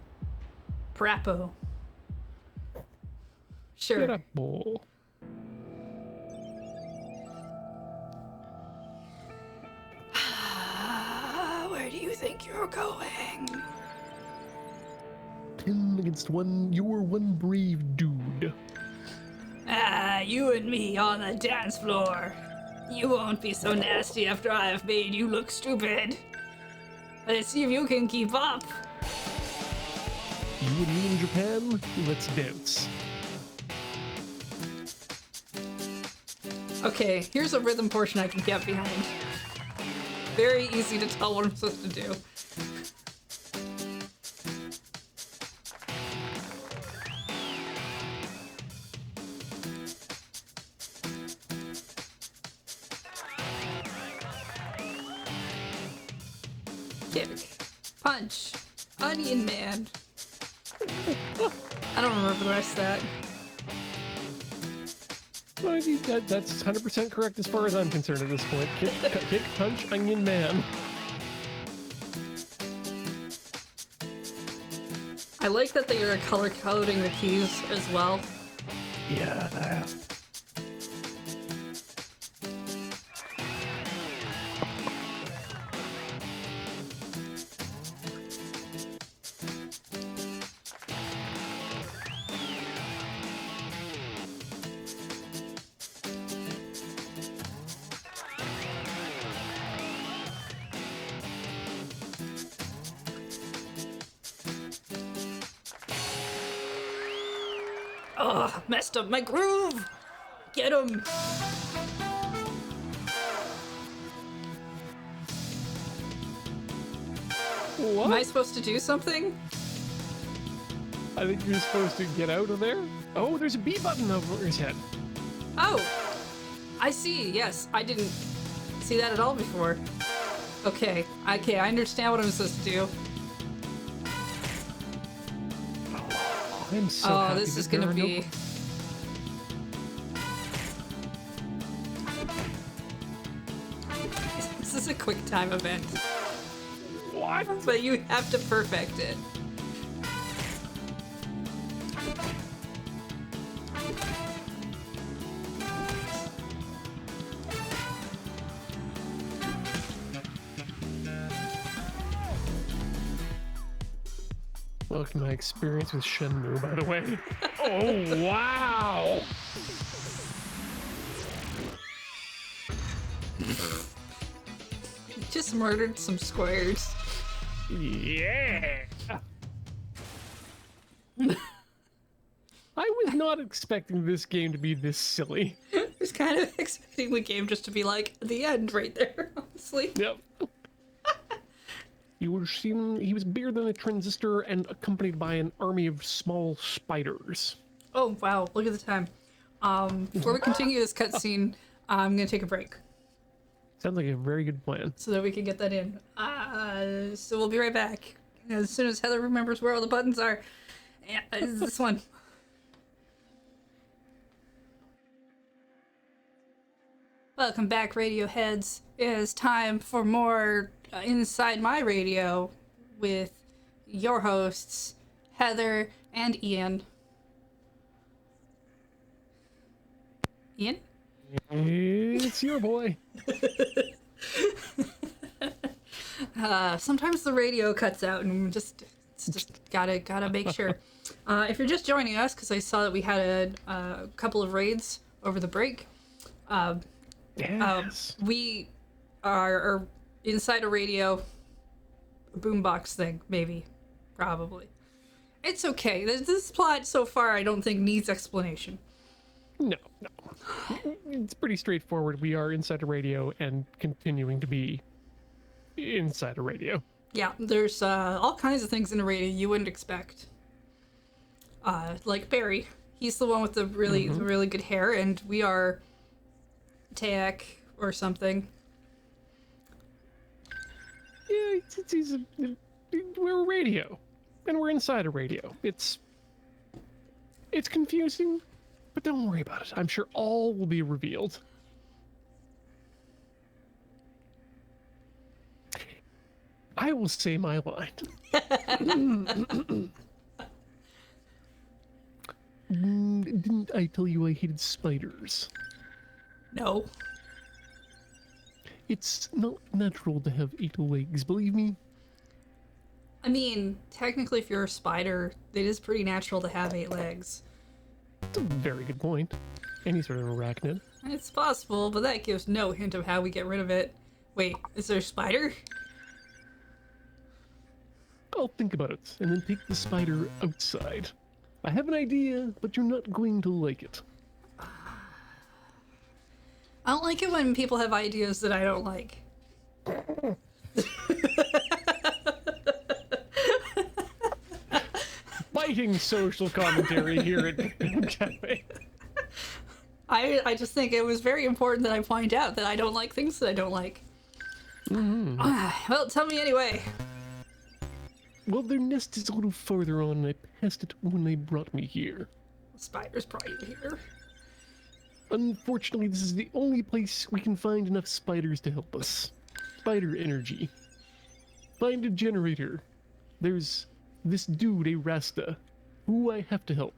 Sure. Get up, bull. Where do you think you're going? 10 against 1. You're one brave dude. You and me on the dance floor. You won't be so nasty after I have made you look stupid. Let's see if you can keep up. You and me in Japan? Let's dance. Okay, here's a rhythm portion I can get behind. Very easy to tell what I'm supposed to do. Kick, punch, Onion Man. I don't remember the rest of that. Well, that's 100% correct as far as I'm concerned at this point. Kick, punch, onion man. I like that they are color coding the keys as well. Yeah. Ugh, messed up my groove! Get him! What? Am I supposed to do something? I think you're supposed to get out of there. Oh, there's a B button over his head. Oh! I see, yes. I didn't see that at all before. Okay, I understand what I'm supposed to do. I'm so Oh, happy this that is there gonna are no- be... This is a quick time event. What? But you have to perfect it. Welcome to my experience with Shenmue, by the way. Oh, wow! You just murdered some squares. Yeah! I was not expecting this game to be this silly. I was kind of expecting the game just to be like the end right there, honestly. Yep. He was bigger than a transistor and accompanied by an army of small spiders. Oh, wow, look at the time. Before we continue this cutscene, I'm gonna take a break Sounds like a very good plan. so that we can get that in. So we'll be right back as soon as Heather remembers where all the buttons are. Yeah, it's this one. Welcome back, radio heads. It is time for more Inside My Radio with your hosts, Heather and Ian. Ian? It's your boy. Sometimes the radio cuts out and it's just gotta make sure. If you're just joining us, because I saw that we had a couple of raids over the break, Yes. we are inside a radio, a boombox thing, maybe, probably. It's okay. This plot so far, I don't think needs explanation. No. It's pretty straightforward. We are inside a radio and continuing to be inside a radio. Yeah, there's all kinds of things in a radio you wouldn't expect. Like Barry, he's the one with the really good hair, and we are Tayak or something. Yeah, we're a radio, and we're inside a radio. It's confusing, but don't worry about it. I'm sure all will be revealed. I will say my line. Didn't I tell you I hated spiders? No. It's not natural to have 8 legs, believe me. I mean, technically, if you're a spider, it is pretty natural to have 8 legs. It's a very good point. Any sort of arachnid. It's possible, but that gives no hint of how we get rid of it. Wait, is there a spider? I'll think about it, and then take the spider outside. I have an idea, but you're not going to like it. I don't like it when people have ideas that I don't like. Biting social commentary here at Cafe. I just think it was very important that I point out that I don't like things that I don't like. Well, tell me anyway. Well, their nest is a little farther on, and I passed it when they brought me here. Spiders probably here. Unfortunately, this is the only place we can find enough spiders to help us. Spider energy. Find a generator. There's this dude, a Rasta, who I have to help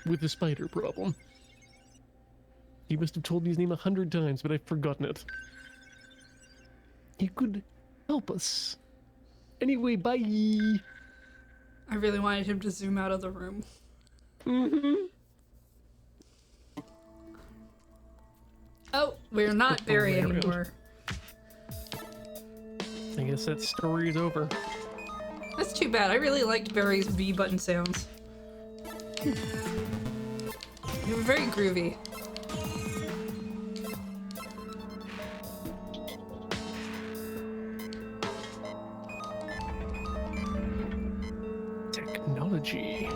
with the spider problem. He must have told me his name 100 times, but I've forgotten it. He could help us. Anyway, bye. I really wanted him to zoom out of the room. Oh, we're not Barry way around. anymore. I guess that story is over. That's too bad. I really liked Barry's V button sounds. They were very groovy. Technology.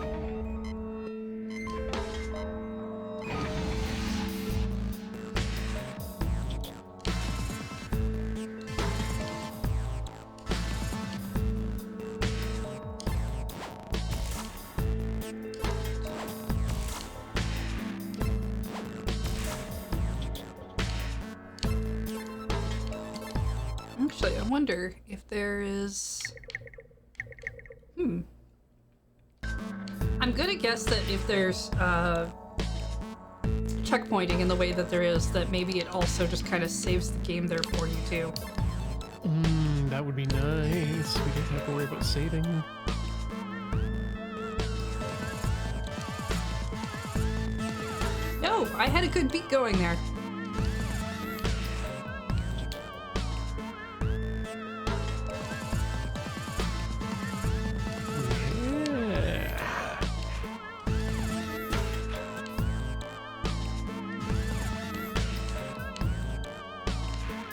Actually, I wonder if there is... I'm gonna guess that if there's checkpointing in the way that there is, that maybe it also just kind of saves the game there for you too. That would be nice. We don't have to worry about saving. No, I had a good beat going there. Yeah.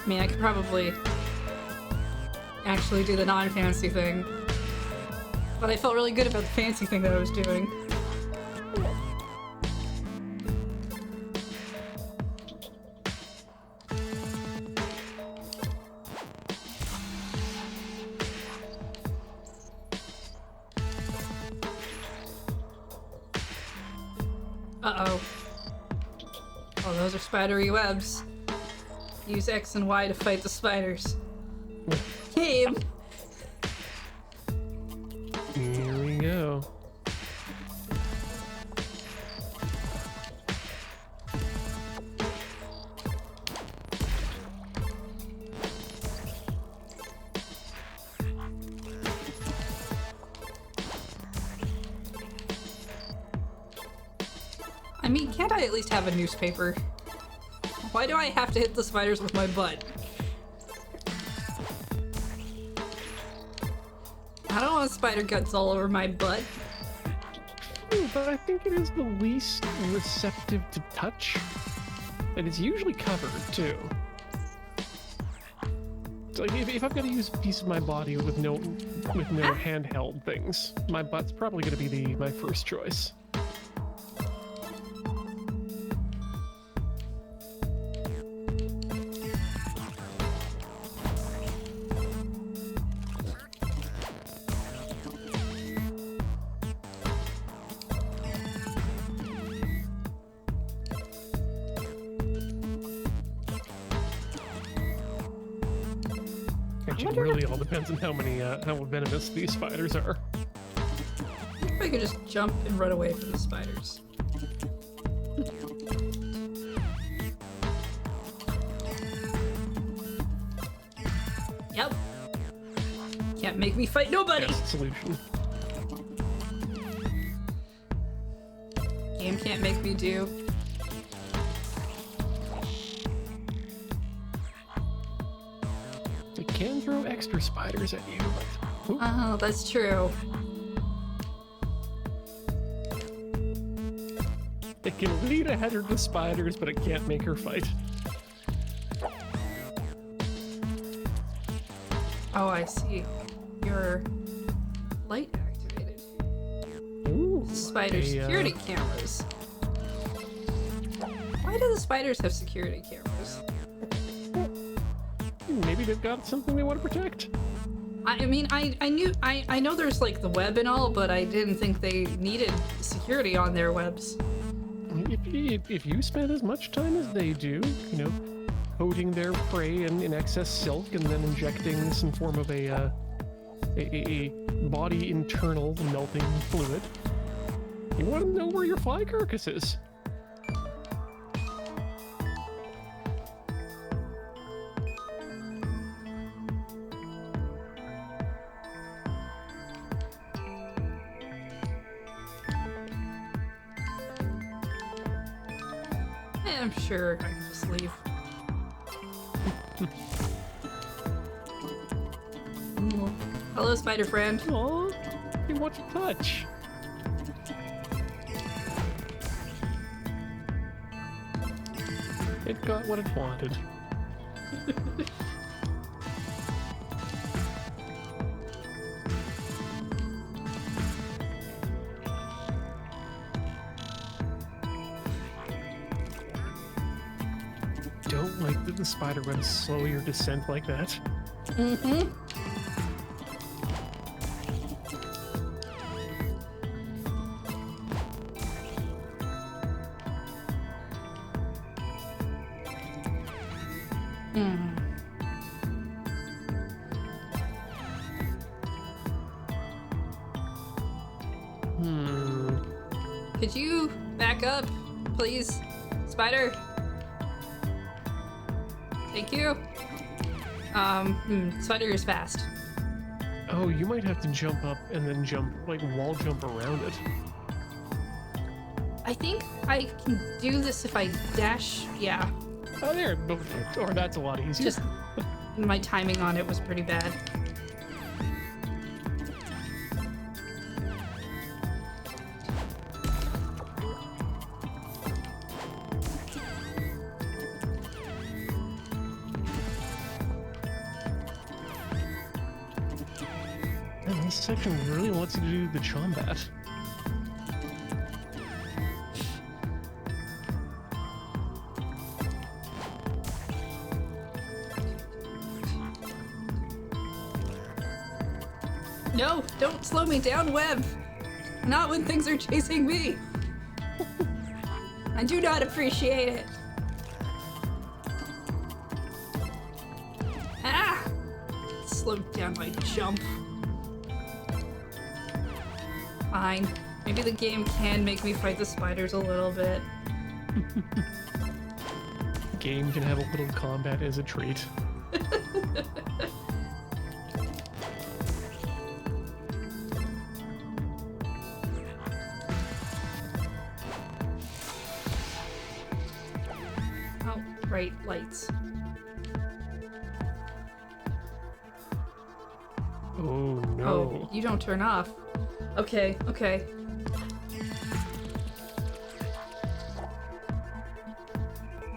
I mean, I could probably actually do the non-fancy thing. But I felt really good about the fancy thing that I was doing. Uh-oh. Oh, those are spidery webs. Use X and Y to fight the spiders. Game! Here we go. I mean, can't I at least have a newspaper? Why do I have to hit the spiders with my butt? I don't want spider guts all over my butt. But I think it is the least receptive to touch. And it's usually covered, too. So like, if I've got to use a piece of my body with no handheld things, my butt's probably going to be my first choice. Actually, it really all depends on how venomous these spiders are. I wonder if I could just jump and run away from the spiders. Yep. Can't make me fight nobody! Best solution. Game can't make me do. It can throw extra spiders at you, but... Oop. Oh, that's true. It can lead ahead of the spiders, but it can't make her fight. Oh, I see. Your light activated. Ooh, Spider security cameras. Why do the spiders have security cameras? Maybe they've got something they want to protect. I mean, I know there's like the web and all, but I didn't think they needed security on their webs. If you spend as much time as they do, you know, coating their prey in excess silk and then injecting some form of a body internal melting fluid, you want to know where your fly carcass is. I'm sure I can just leave. Hello, spider friend. Aw, you want to touch. It got what it wanted. Don't like that the spider webs slow your descent like that. Mm-hmm. Could you back up, please, spider? Thank you. Spider is fast. Oh, you might have to jump up and then jump, like wall jump around it. I think I can do this if I dash. Yeah. Oh, there. Or that's a lot easier. Just my timing on it was pretty bad. Man, this section really wants you to do the Chombat. No, don't slow me down, Web. Not when things are chasing me. I do not appreciate it. Ah! Slowed down my jump. Fine. Maybe the game can make me fight the spiders a little bit. Game can have a little combat as a treat. Oh, right, lights. Oh no. Oh, you don't turn off. Okay, okay.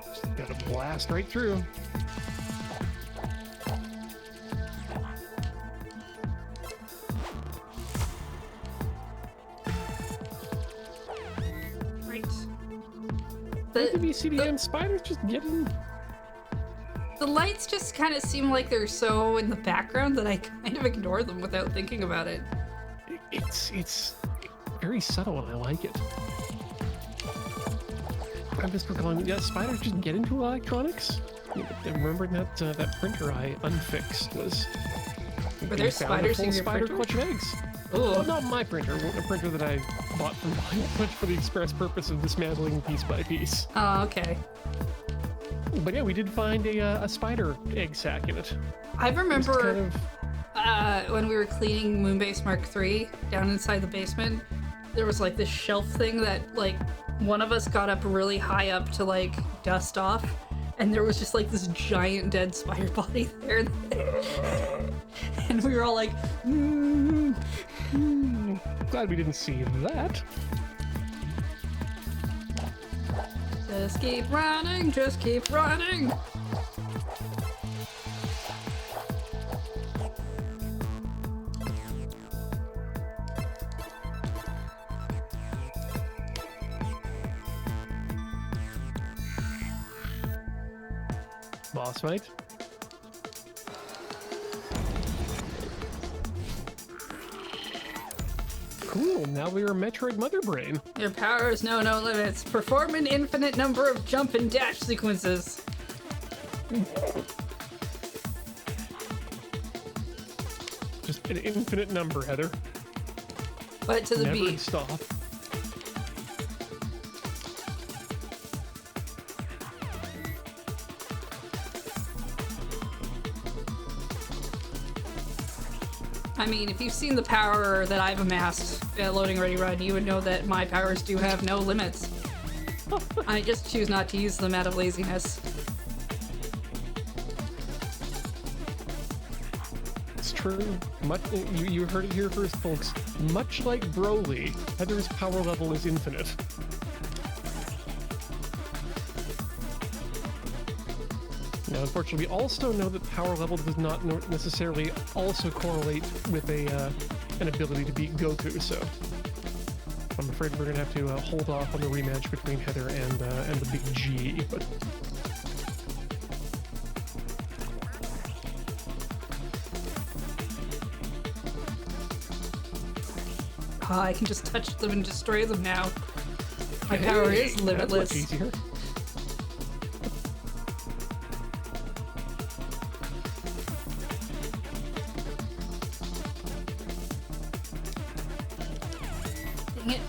Just gotta blast right through. Right. The The, BCDM spiders just getting. the lights just kind of seem like they're so in the background that I kind of ignore them without thinking about it. It's very subtle and I like it. I'm just recalling, yeah, spiders just get into electronics. Remember that printer I unfixed was. Were there spiders in your spider printer? clutch of eggs? Ooh. Well, not my printer, a printer that I bought from Punch for the express purpose of dismantling piece by piece. Oh, okay. But yeah, we did find a spider egg sac in it. I It was remember kind of, when we were cleaning Moonbase Mark III down inside the basement, there was like this shelf thing that like one of us got up really high up to like dust off, and there was just like this giant dead spider body there. And we were all like, glad we didn't see that. just keep running, just keep running. Boss fight. Cool, now we are Metroid Mother Brain. Your powers know no limits. Perform an infinite number of jump and dash sequences. Just an infinite number, Heather. But to the Never beat. stop. I mean, if you've seen the power that I've amassed at Loading Ready Run, you would know that my powers do have no limits. I just choose not to use them out of laziness. It's true. You heard it here first, folks. Much like Broly, Heather's power level is infinite. Now, unfortunately, we also know that power level does not necessarily also correlate with an ability to beat Goku, so I'm afraid we're gonna have to hold off on the rematch between Heather and the Big G. But I can just touch them and destroy them now. My power is that's limitless. much easier. Dang it.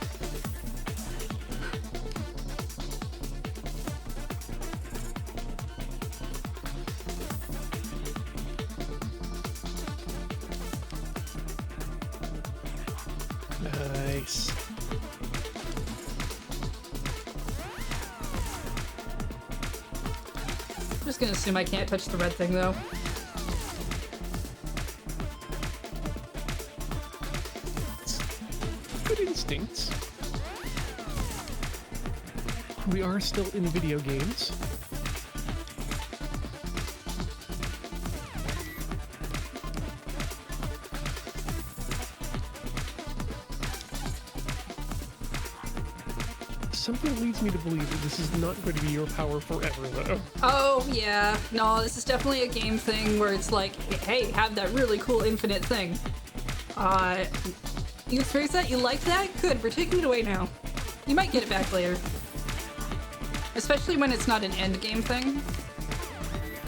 Nice. I'm just gonna assume I can't touch the red thing though. Good instincts. We are still in video games. Something leads me to believe that this is not going to be your power forever, though. Oh, yeah. No, this is definitely a game thing where it's like, hey, have that really cool infinite thing. You experienced that? You liked that? Good, we're taking it away now. You might get it back later. especially when it's not an end game thing.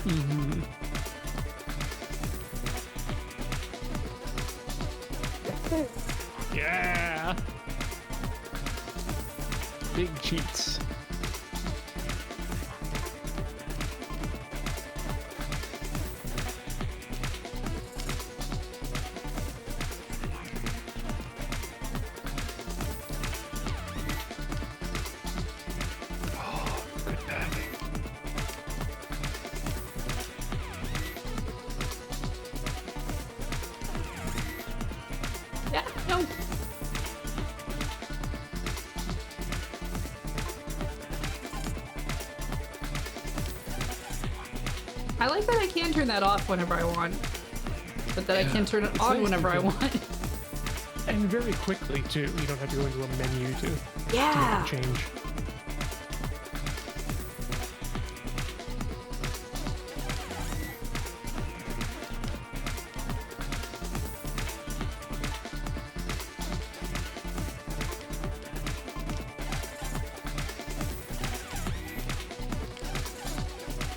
Mm-hmm. Yeah. Big cheats. Yeah, no. I like that I can turn that off whenever I want, but that I can turn it It's on nice whenever I to- want. And very quickly too. You don't have to go into a menu to Yeah. make a change.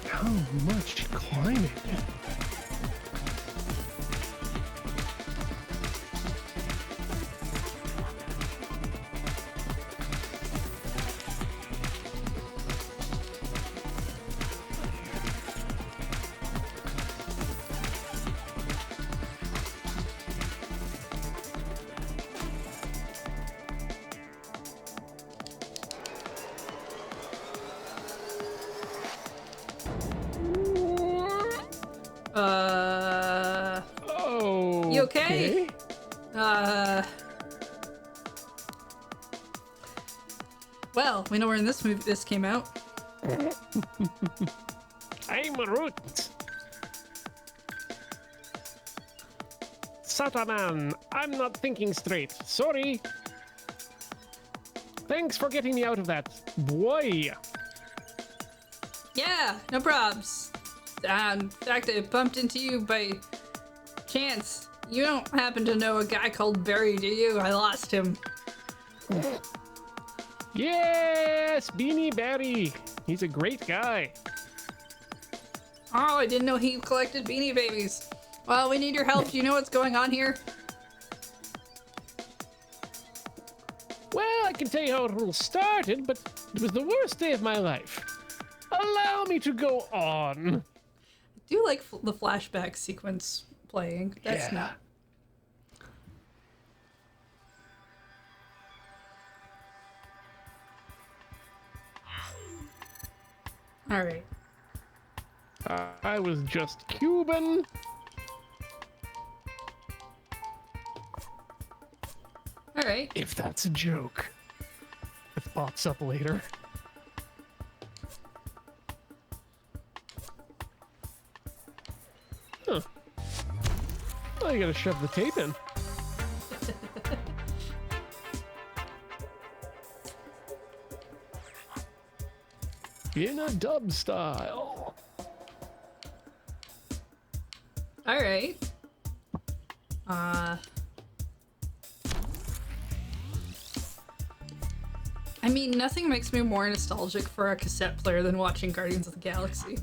How much climbing? Oh. You okay? Well, we know where in this came out. I'm Root. Sataman, I'm not thinking straight. Sorry. Thanks for getting me out of that. Boy. Yeah, no probs. In fact, I bumped into you by chance. You don't happen to know a guy called Barry, do you? I lost him. Yes, Beanie Barry. He's a great guy. Oh, I didn't know he collected Beanie Babies. Well, we need your help. Do you know what's going on here? Well, I can tell you how it all started, but it was the worst day of my life. Allow me to go on. I do like the flashback sequence playing. That's Yeah. not. All right. I was just Cuban. All right. If that's a joke. It pops up later. Huh. Well, you gotta shove the tape in. In a dub style. All right. I mean, nothing makes me more nostalgic for a cassette player than watching Guardians of the Galaxy.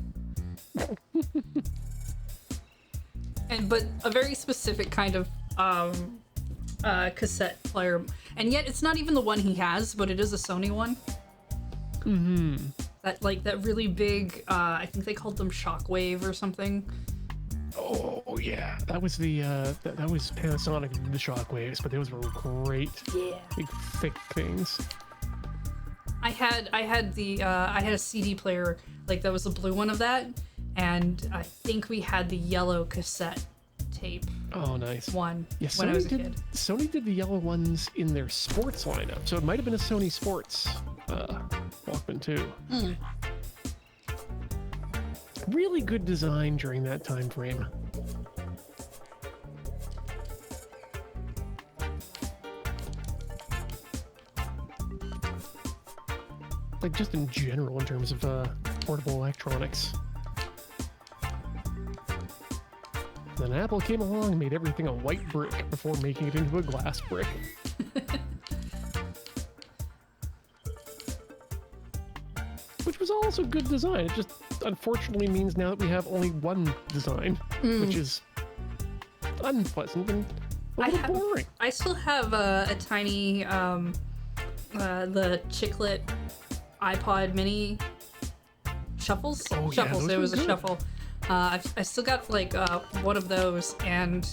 But a very specific kind of cassette player, and yet it's not even the one he has, but it is a Sony one. Mm-hmm. That really big. I think they called them Shockwave or something. Oh yeah, that was the that was Panasonic, the Shockwaves, but those were great. Yeah. Big thick things. I had a CD player, like that was the blue one of that, and I think we had the yellow cassette tape Oh nice. one Yeah, when I was a did, kid. Sony did the yellow ones in their sports lineup, so it might have been a Sony Sports Walkman too. Really good design during that time frame. Like just in general, in terms of portable electronics. Then Apple came along and made everything a white brick before making it into a glass brick. Which was also good design. It just unfortunately means now that we have only one design, which is unpleasant and a little boring. I still have a tiny the chiclet iPod Mini shuffles. Oh, yeah, Shuffles. those It were was a good. shuffle. I still got like one of those, and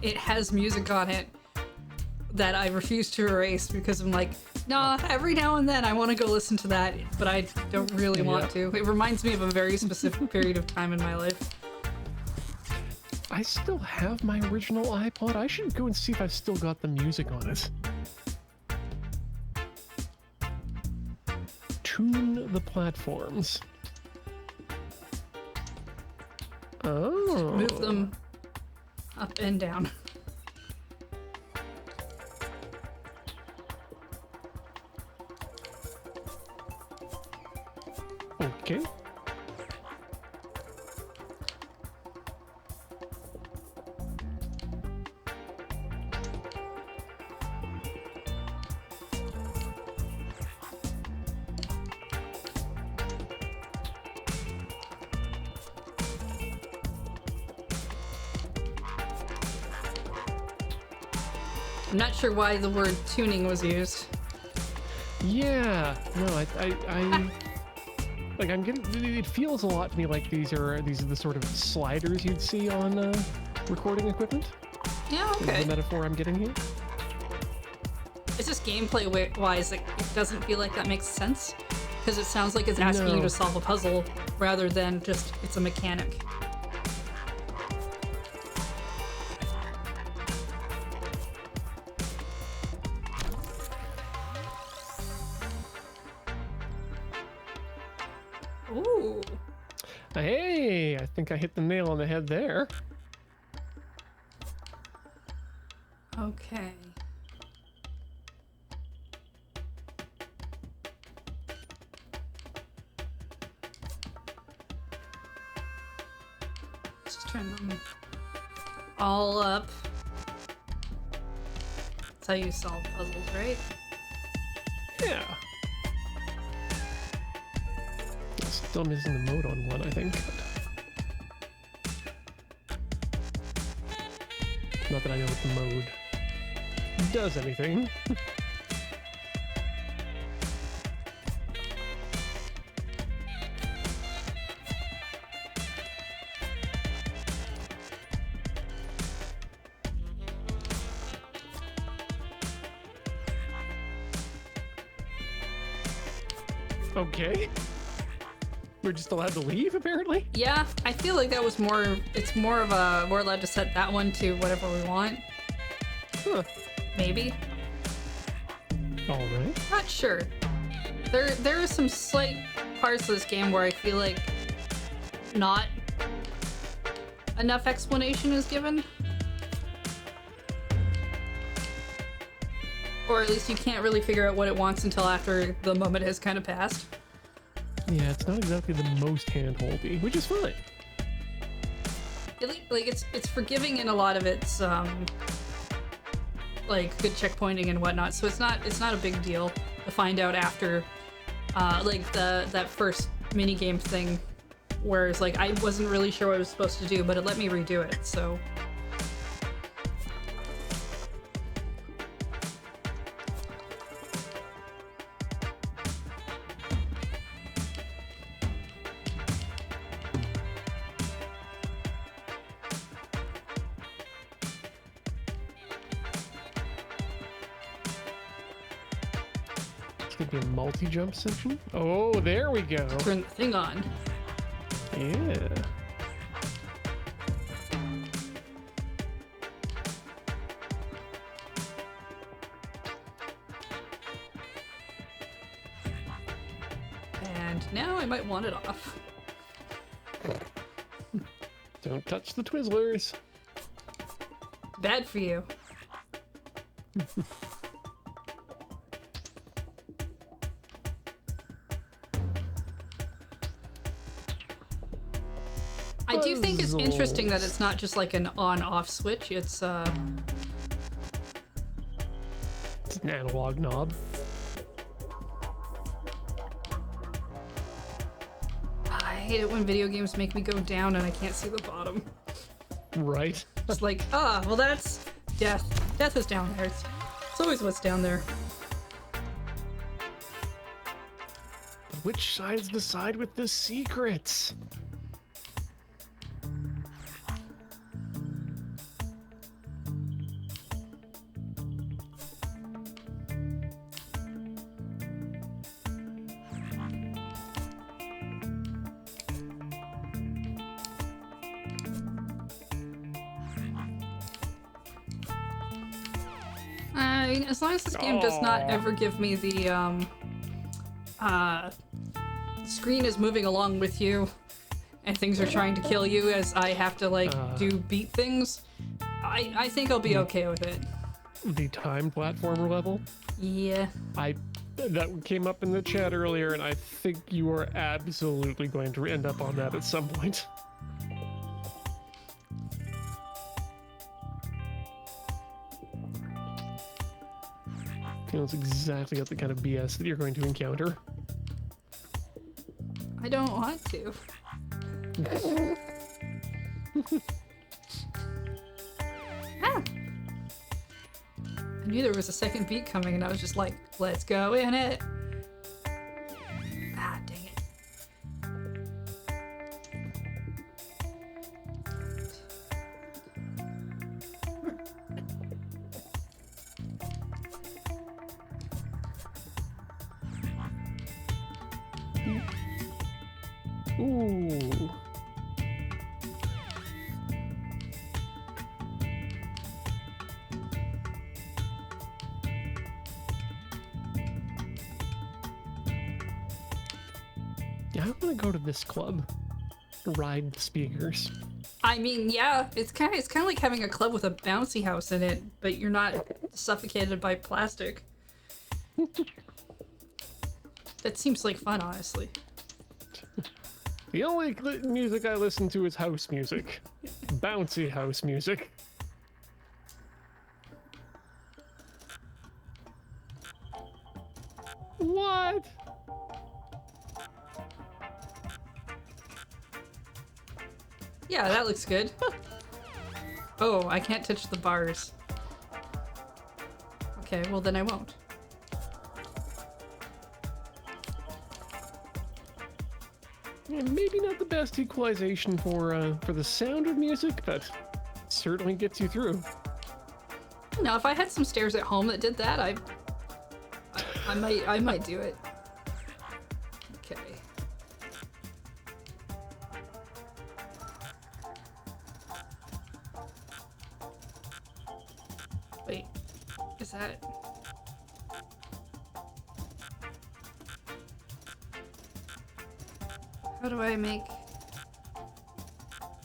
it has music on it that I refuse to erase because I'm like, nah. Every now and then I want to go listen to that, but I don't really want to. It reminds me of a very specific period of time in my life. I still have my original iPod. I should go and see if I've still got the music on it. Tune the platforms. Oh. Move them up and down. Okay. I'm not sure why the word tuning was used. Yeah. No, I like I'm getting. It feels a lot to me like these are the sort of sliders you'd see on recording equipment. Yeah, Is okay. the metaphor I'm getting here? It's just gameplay wise, like, it doesn't feel like that makes sense. Because it sounds like it's asking you No. to solve a puzzle rather than just it's a mechanic. Ooh. Hey, I think I hit the nail on the head there. Okay. Just turn them all up. That's how you solve puzzles, right? Yeah. Still missing the mode on one, I think. Not that I know if the mode does anything. Okay. We're just allowed to leave, apparently? Yeah, I feel like that was more. It's more of a. We're allowed to set that one to whatever we want. Huh. Maybe. Alright. Not sure. There are some slight parts of this game where I feel like not enough explanation is given. Or at least you can't really figure out what it wants until after the moment has kind of passed. Yeah, it's not exactly the most hand-holdy, which is fine. Like it's forgiving in a lot of its like good checkpointing and whatnot, so it's not a big deal to find out after like that first mini game thing where it's like I wasn't really sure what I was supposed to do, but it let me redo it, so Could be a multi-jump section. Oh, there we go. turn the thing on. Yeah. And now I might want it off. Don't touch the Twizzlers. Bad for you. I do think it's interesting that it's not just like an on-off switch. It's It's an analog knob. hate it when video games make me go down and I can't see the bottom. Right. It's like, well that's death. Death is down there. It's always what's down there. Which side's the side with the secrets? As long as this game does not ever give me the screen is moving along with you and things are trying to kill you as I have to do beat things, I think I'll be okay with it. The timed platformer level? Yeah. That came up in the chat earlier, and I think you are absolutely going to end up on that at some point. Feels exactly like the kind of BS that you're going to encounter. I don't want to. Ah! I knew there was a second beat coming and I was just like, let's go in it. Ah, dang it. Ooh. Yeah, I want to go to this club. Ride the speakers. I mean, yeah, it's kind of like having a club with a bouncy house in it, but you're not suffocated by plastic. That seems like fun, honestly. The only music I listen to is house music. Bouncy house music. What? Yeah, that looks good. Oh, I can't touch the bars. Okay, well then I won't. Yeah, maybe not the best equalization for the sound of music, but certainly gets you through. No, if I had some stairs at home that did that, I might do it. Okay. Wait, is that? How do I make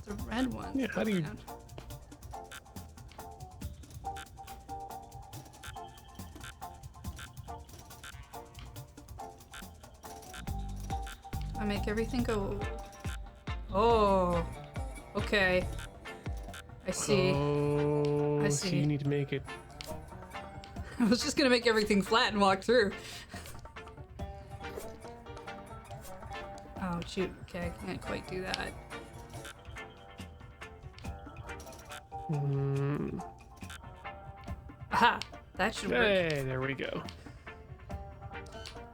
the red one? Yeah, how do you- sound? I make everything go. Oh, okay. I see. Oh, I so see. you need to make it. I was just gonna make everything flat and walk through. Oh shoot, okay, I can't quite do that. Aha! That should work. Hey, there we go.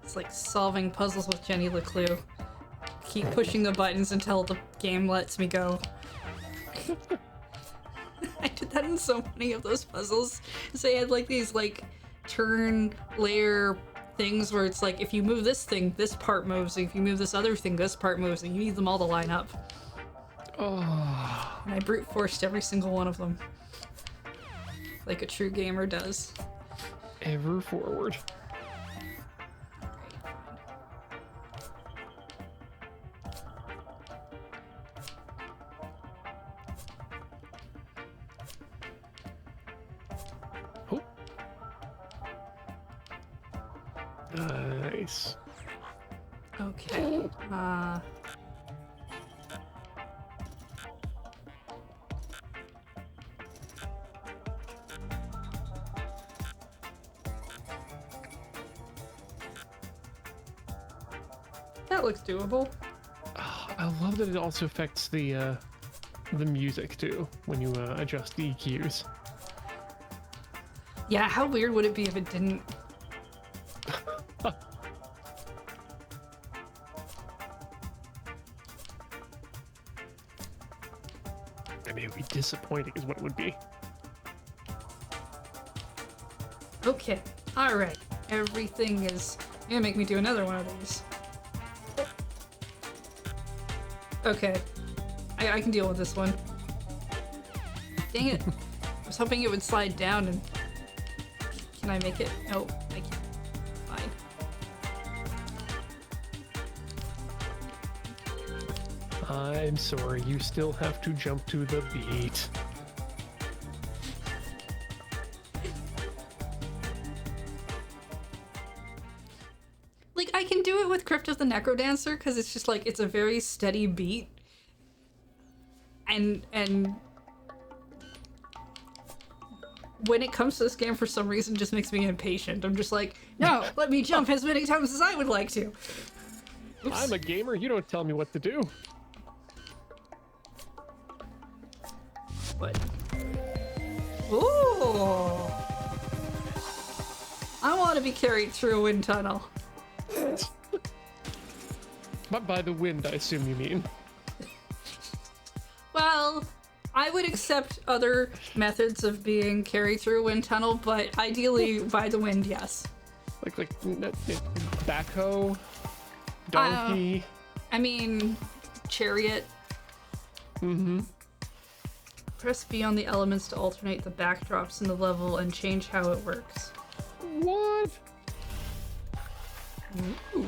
It's like solving puzzles with Jenny LeClue. Keep pushing the buttons until the game lets me go. I did that in so many of those puzzles. So they had like these like turn layer things where it's like if you move this thing, this part moves. If you move this other thing, this part moves, and you need them all to line up. Oh, And I brute forced every single one of them. Like a true gamer does. ever forward. Oh. Nice. Okay. That looks doable. I love that it also affects the music too when you adjust the EQs. Yeah, how weird would it be if it didn't? I mean, it would be disappointing is what it would be. Okay, alright. Everything is... You're gonna make me do another one of these. Okay. I can deal with this one. Dang it. I was hoping it would slide down and... Can I make it? Oh, I can't. Fine. I'm sorry, you still have to jump to the beat. Like, I can do it with Crypt of the Necrodancer, because it's just like, it's a very steady beat. And when it comes to this game, for some reason, it just makes me impatient. I'm just like, no, let me jump as many times as I would like to. Oops. I'm a gamer, you don't tell me what to do. What? Ooh! I want to be carried through a wind tunnel. But by the wind, I assume you mean. Well, I would accept other methods of being carried through a wind tunnel, but ideally by the wind, yes. Like backhoe, donkey. I mean, chariot. Mm-hmm. Press B on the elements to alternate the backdrops in the level and change how it works. What? Ooh.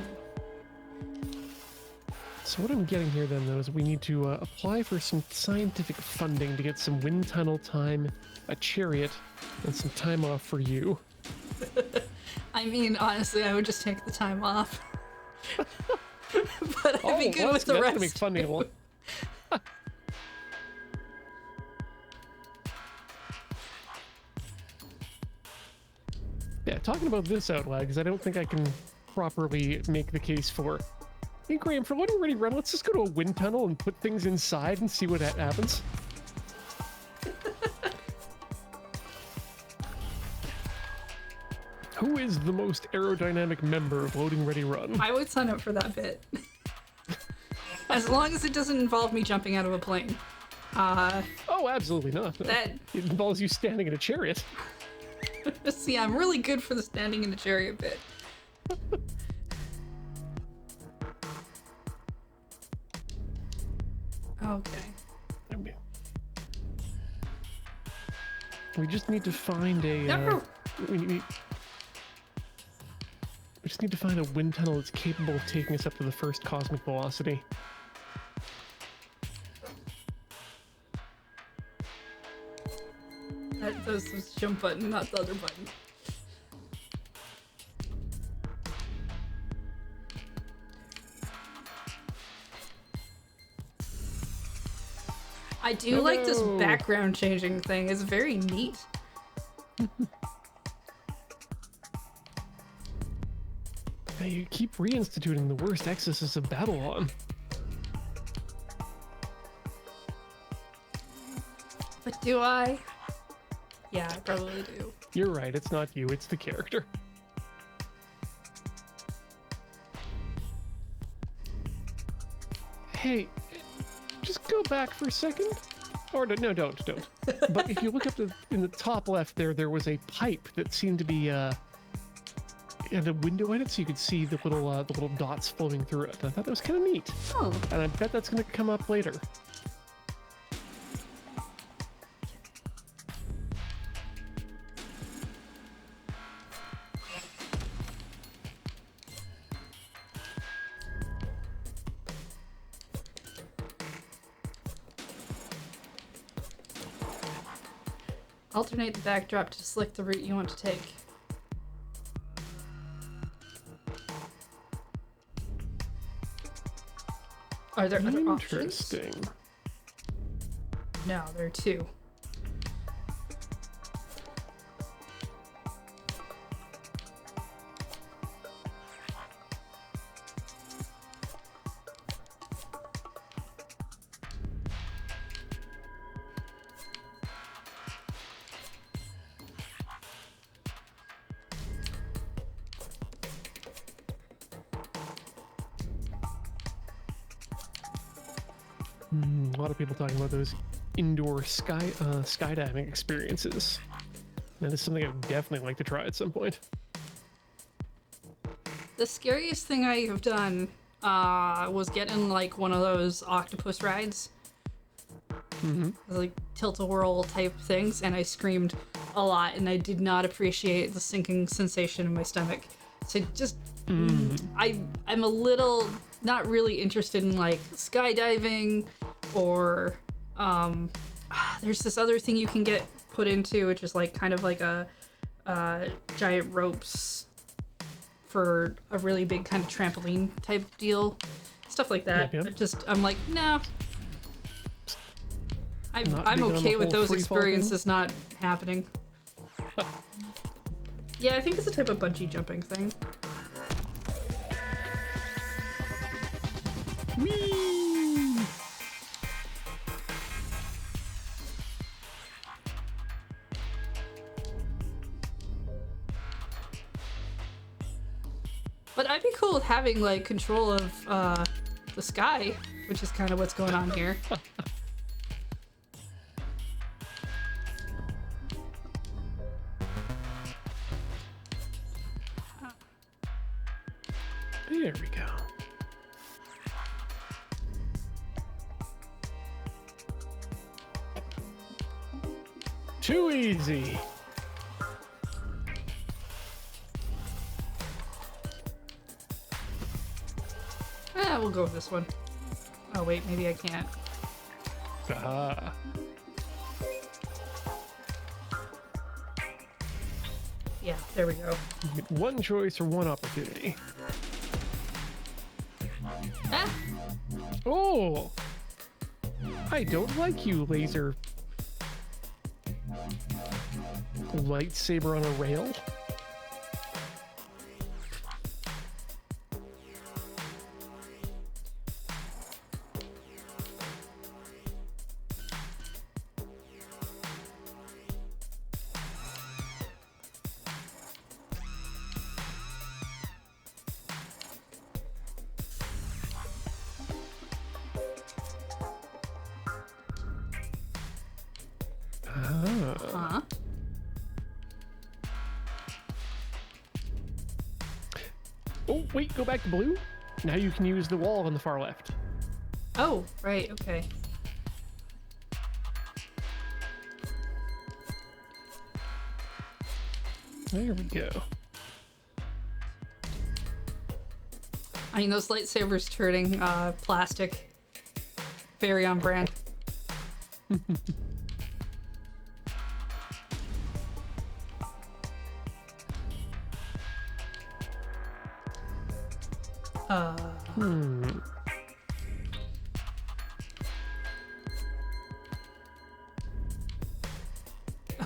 So what I'm getting here then, though, is we need to apply for some scientific funding to get some wind tunnel time, a chariot, and some time off for you. I mean, honestly, I would just take the time off. But I'd be good with the that's rest. Gonna make funding a lot. Yeah, talking about this out loud, because I don't think I can properly make the case for. Hey, Graham, for Loading Ready Run, let's just go to a wind tunnel and put things inside and see what happens. Who is the most aerodynamic member of Loading Ready Run? I would sign up for that bit. As long as it doesn't involve me jumping out of a plane. Oh, absolutely not. No. That... It involves you standing in a chariot. See, I'm really good for the standing in the chariot bit. Okay. We just need to find a. No! We just need to find a wind tunnel that's capable of taking us up to the first cosmic velocity. That was the jump button, not the other button. I do like this background changing thing. It's very neat. Hey, you keep reinstituting the worst excesses of Babylon. But do I? Yeah, I probably do. You're right, it's not you, it's the character. Hey, just go back for a second. Or no, don't. But if you look up in the top left there was a pipe that seemed to be had a window in it, so you could see the little dots flowing through it. I thought that was kind of neat. Oh. And I bet that's going to come up later. Alternate the backdrop to select the route you want to take. Are there other options? Interesting. No, there are two. A lot of people talking about those indoor skydiving experiences. That is something I would definitely like to try at some point. The scariest thing I have done was getting like one of those octopus rides. Like tilt-a-whirl type things, and I screamed a lot, and I did not appreciate the sinking sensation in my stomach. So just, I'm a little not really interested in like skydiving, or there's this other thing you can get put into, which is like kind of like a giant ropes for a really big kind of trampoline type deal, stuff like that. Yep. I'm like, no. I'm okay with those experiences not happening. Yeah, I think it's a type of bungee jumping thing. Whee! But I'd be cool with having like control of the sky, which is kind of what's going on here. There we go. Too easy. We'll go with this one. Oh wait, maybe I can't. Ah. Yeah, there we go. You get one choice or one opportunity. Ah! Oh! I don't like you, laser. Lightsaber on a rail? Huh? Oh, wait, go back to blue. Now you can use the wall on the far left. Oh, right, okay. There we go. I mean, those lightsabers turning plastic. Very on brand.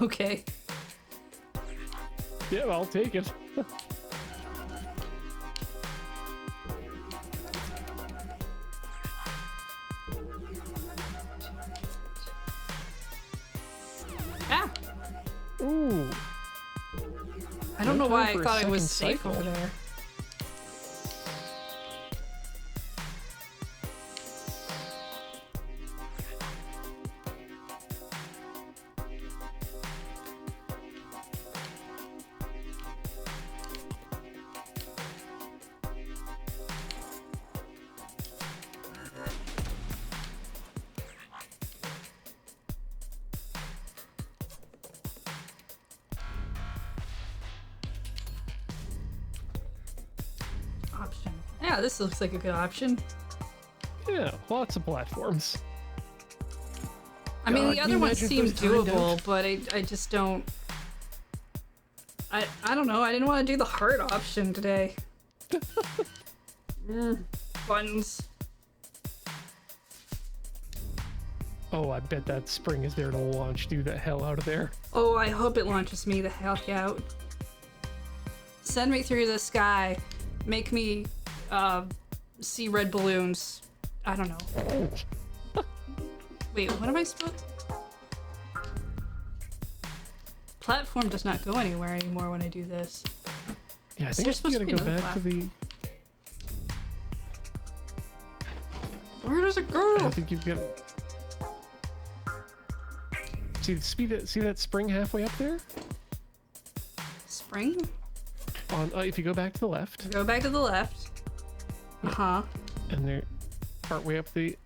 Okay. Yeah, I'll take it. Ah! Ooh. I don't know No why time I for a thought it was second safe cycle. over there. Option. Yeah, this looks like a good option. Yeah, lots of platforms. I mean, God, the can other you ones imagine seem if those timed doable, out? but I just don't. I don't know. I didn't want to do the hard option today. Buttons. Oh, I bet that spring is there to launch you the hell out of there. Oh, I hope it launches me the heck out. Send me through the sky. Make me see red balloons. I don't know. Wait, what am I supposed? Platform does not go anywhere anymore when I do this. Yeah, I Is think there you supposed to gotta be go another back to the. Where Where does it I go? think you've got. See that spring halfway up there? Spring? On if you go back to the left, Go back to the left. Uh-huh. and there, partway up the,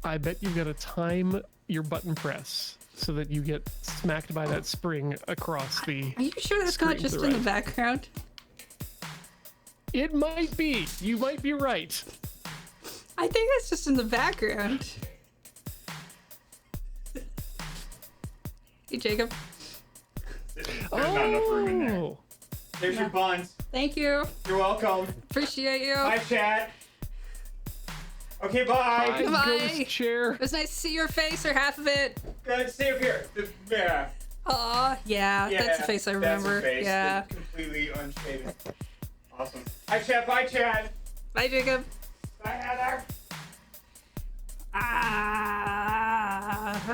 I bet you've got to time your button press so that you get smacked by that spring across the. Are you sure that's Screen not to just the in the right. background? It might be. You might be right. I think it's just in the background. Hey, Jacob. There's not enough room in there. Oh, There's your buns. Thank you. You're welcome. Appreciate you. Bye, chat. Okay, bye. hi, Goodbye. ghost chair. It was nice to see your face or half of it. Good. Stay up here. Yeah. Aw, yeah, that's the face I remember. That's the face. Yeah. Completely unshaven. Awesome. Hi, chat. Bye, chat. Bye, Jacob. Bye, Heather. How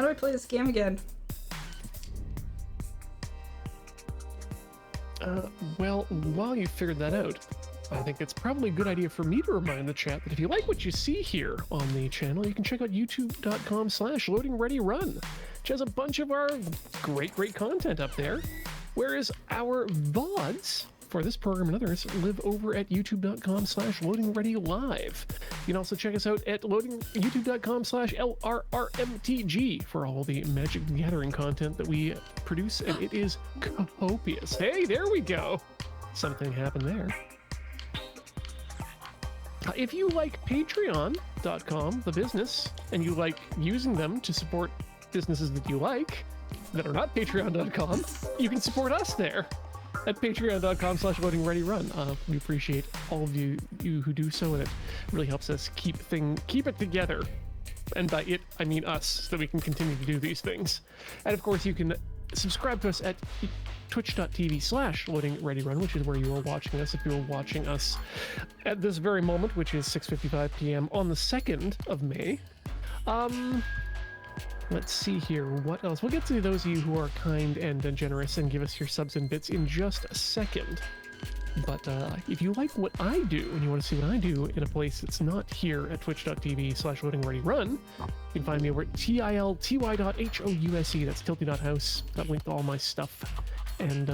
do I play this game again? Well, while you figured that out, I think it's probably a good idea for me to remind the chat that if you like what you see here on the channel, you can check out youtube.com/loadingreadyrun, which has a bunch of our great content up there. Whereas our VODs for this program and others live over at youtube.com/loadingreadylive. You can also check us out at youtube.com/LRRMTG for all the Magic the Gathering content that we produce, and it is copious. Hey, there we go. Something happened there. If you like patreon.com, the business, and you like using them to support businesses that you like, that are not patreon.com, you can support us there at patreon.com/loadingreadyrun. We appreciate all of you who do so, and it really helps us keep it together. And by it, I mean us, so that we can continue to do these things. And of course, you can subscribe to us at twitch.tv/loadingreadyrun, which is where you are watching us if you are watching us at this very moment, which is 6:55 p.m. on the 2nd of May. Let's see here, what else? We'll get to those of you who are kind and generous and give us your subs and bits in just a second. But if you like what I do and you want to see what I do in a place that's not here at twitch.tv/loadingreadyrun, you can find me over at tilty.house. That's tilty.house. Got linked to all my stuff. And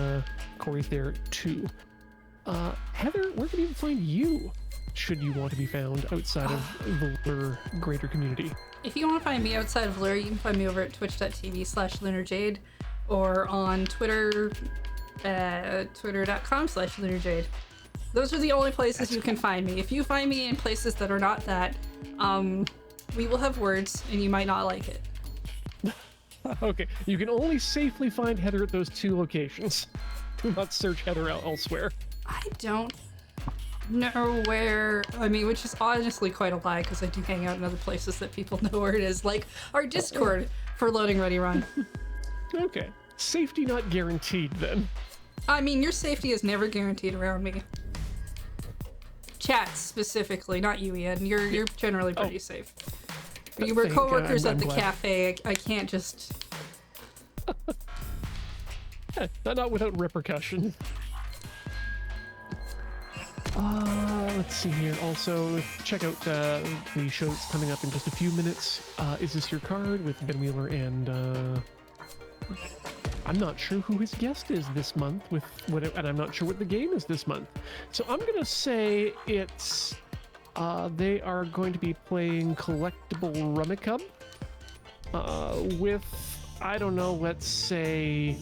Corey's there too. Heather, where can people find you should you want to be found outside of the Lure greater community? If you want to find me outside of Lure, you can find me over at twitch.tv/lunarjade or on Twitter at twitter.com/lunarjade. Those are the only places you can find me. If you find me in places that are not that, we will have words and you might not like it. Okay, you can only safely find Heather at those two locations. Do not search Heather elsewhere. I don't know where, I mean, which is honestly quite a lie because I do hang out in other places that people know where it is, like our Discord for Loading Ready Run. Okay, safety not guaranteed then. I mean, your safety is never guaranteed around me. Chats specifically, not you, Ian. You're generally pretty safe. You were Thank coworkers God, at the I'm glad. cafe. I can't just. Not without repercussion. Let's see here. Also, check out the show that's coming up in just a few minutes. Is This Your Card with Ben Wheeler and I'm not sure who his guest is this month and I'm not sure what the game is this month. So I'm gonna say it's they are going to be playing Collectible Rummikub with, I don't know, let's say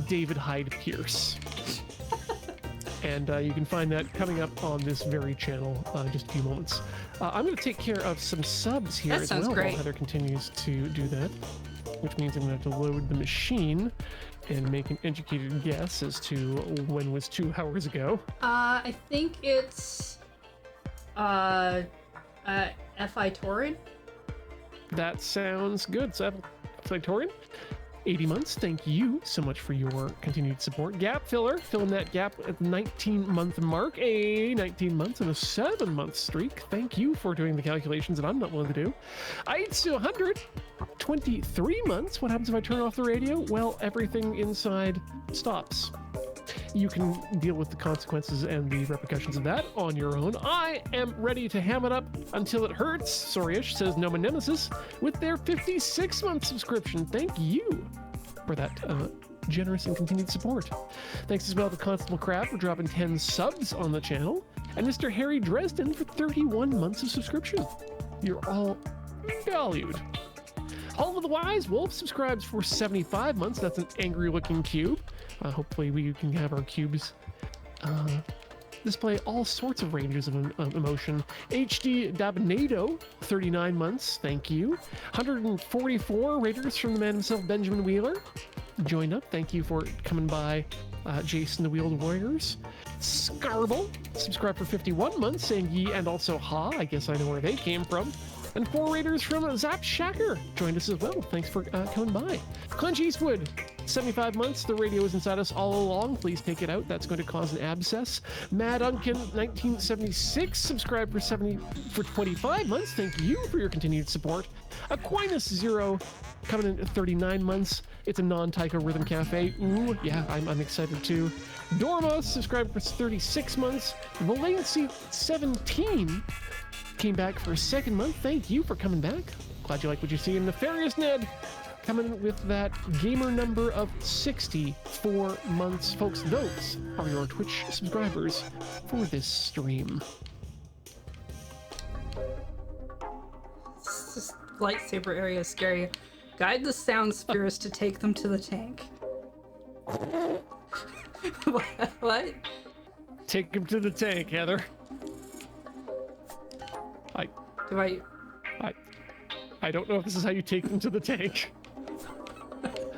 David Hyde Pierce. And you can find that coming up on this very channel in just a few moments. I'm going to take care of some subs here That as sounds well great. while Heather continues to do that, which means I'm going to have to load the machine and make an educated guess as to when was 2 hours ago. I think it's. F.I. Torrid? That sounds good. So, Torian, 80 months. Thank you so much for your continued support. Gap filler, filling that gap at the 19-month mark. 19 months and a 7-month streak. Thank you for doing the calculations that I'm not willing to do. It's 123 months. What happens if I turn off the radio? Well, everything inside stops. You can deal with the consequences and the repercussions of that on your own. I am ready to ham it up until it hurts, Sorry-ish, says Noma Nemesis, with their 56-month subscription. Thank you for that generous and continued support. Thanks as well to Constable Crab for dropping 10 subs on the channel, and Mr. Harry Dresden for 31 months of subscription. You're all valued. Hall of the Wise Wolf subscribes for 75 months. That's an angry-looking cube. Hopefully we can have our cubes display all sorts of ranges of emotion. HD Dabnado, 39 months. Thank you. 144 raiders from the man himself, Benjamin Wheeler. Joined up. Thank you for coming by, Jason the Wheeled Warriors. Scarble, subscribed for 51 months, saying ye and also ha. I guess I know where they came from. And 4 raiders from Zap Shacker joined us as well. Thanks for coming by. Clench Eastwood, 75 months. The radio is inside us all along. Please take it out. That's going to cause an abscess. Mad Unkin, 1976, subscribed for 25 months. Thank you for your continued support. Aquinas Zero, coming in at 39 months. It's a non-Taiko Rhythm Cafe. Ooh, yeah, I'm excited too. Dormos, subscribed for 36 months. Valency 17 came back for a second month. Thank you for coming back. Glad you like what you see. And Nefarious Ned coming with that gamer number of 64 months. Folks, those are your Twitch subscribers for this stream. This lightsaber area is scary. Guide the sound spirits to take them to the tank. What? Take him to the tank, Heather. I don't know if this is how you take them to the tank.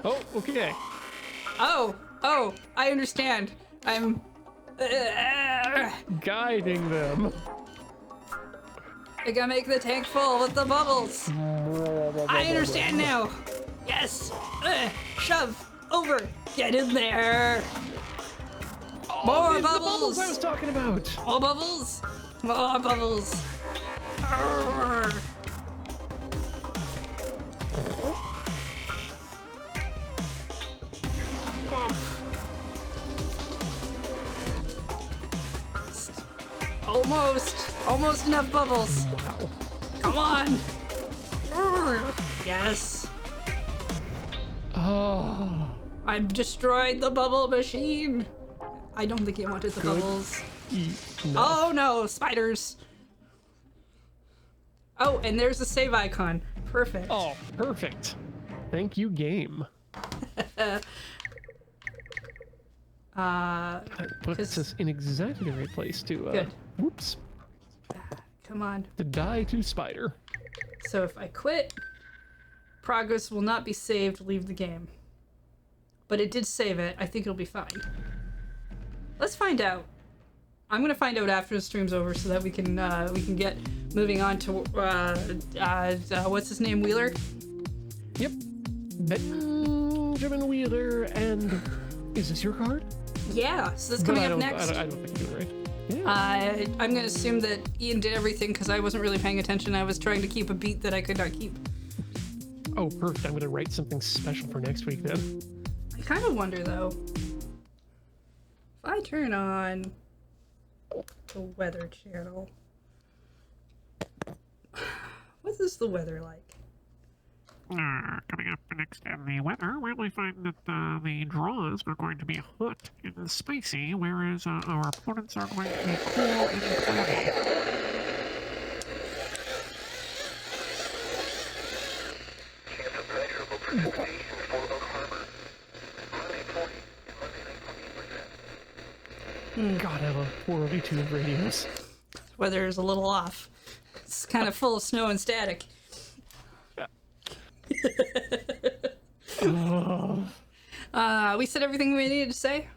Oh, okay. Oh, I understand. I'm guiding them. I gotta make the tank full with the bubbles. I understand now. Yes. Shove over. Get in there. More it's bubbles. The bubbles I was talking about. More bubbles. More bubbles. Arrgh. Almost enough bubbles. Wow. Come on. Arrgh. Yes. Oh. I've destroyed the bubble machine. I don't think he wanted the bubbles. No. Oh no, spiders. Oh, and there's the save icon. Perfect. Oh, perfect. Thank you, game. That puts us in exactly the right place to, Good. Whoops. Come on. To die to spider. So if I quit, progress will not be saved, leave the game. But it did save it. I think it'll be fine. Let's find out. I'm gonna find out after the stream's over so that we can get moving on to what's his name, Wheeler? Yep. Benjamin Wheeler, and is this your card? Yeah, so that's coming up next. I don't think you're right. Yeah. I'm gonna assume that Ian did everything because I wasn't really paying attention. I was trying to keep a beat that I could not keep. Oh, perfect. I'm gonna write something special for next week then. I kind of wonder though. If I turn on the weather channel, what is the weather like? Coming up next in the weather, well, we find that the draws are going to be hot and spicy, whereas our opponents are going to be cool and cloudy. God, I love poorly tuned radios. Weather is a little off. It's kind of full of snow and static. We said everything we needed to say?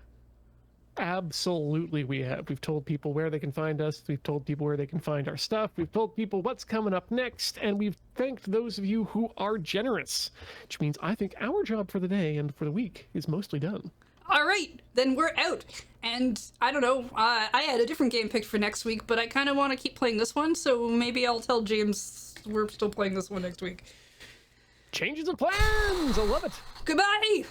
Absolutely, we have. We've told people where they can find us. We've told people where they can find our stuff. We've told people what's coming up next, and we've thanked those of you who are generous, which means I think our job for the day and for the week is mostly done. All right, then we're out. And I don't know, I had a different game picked for next week, but I kind of want to keep playing this one, so maybe I'll tell James we're still playing this one next week. Changes of plans! I love it! Goodbye!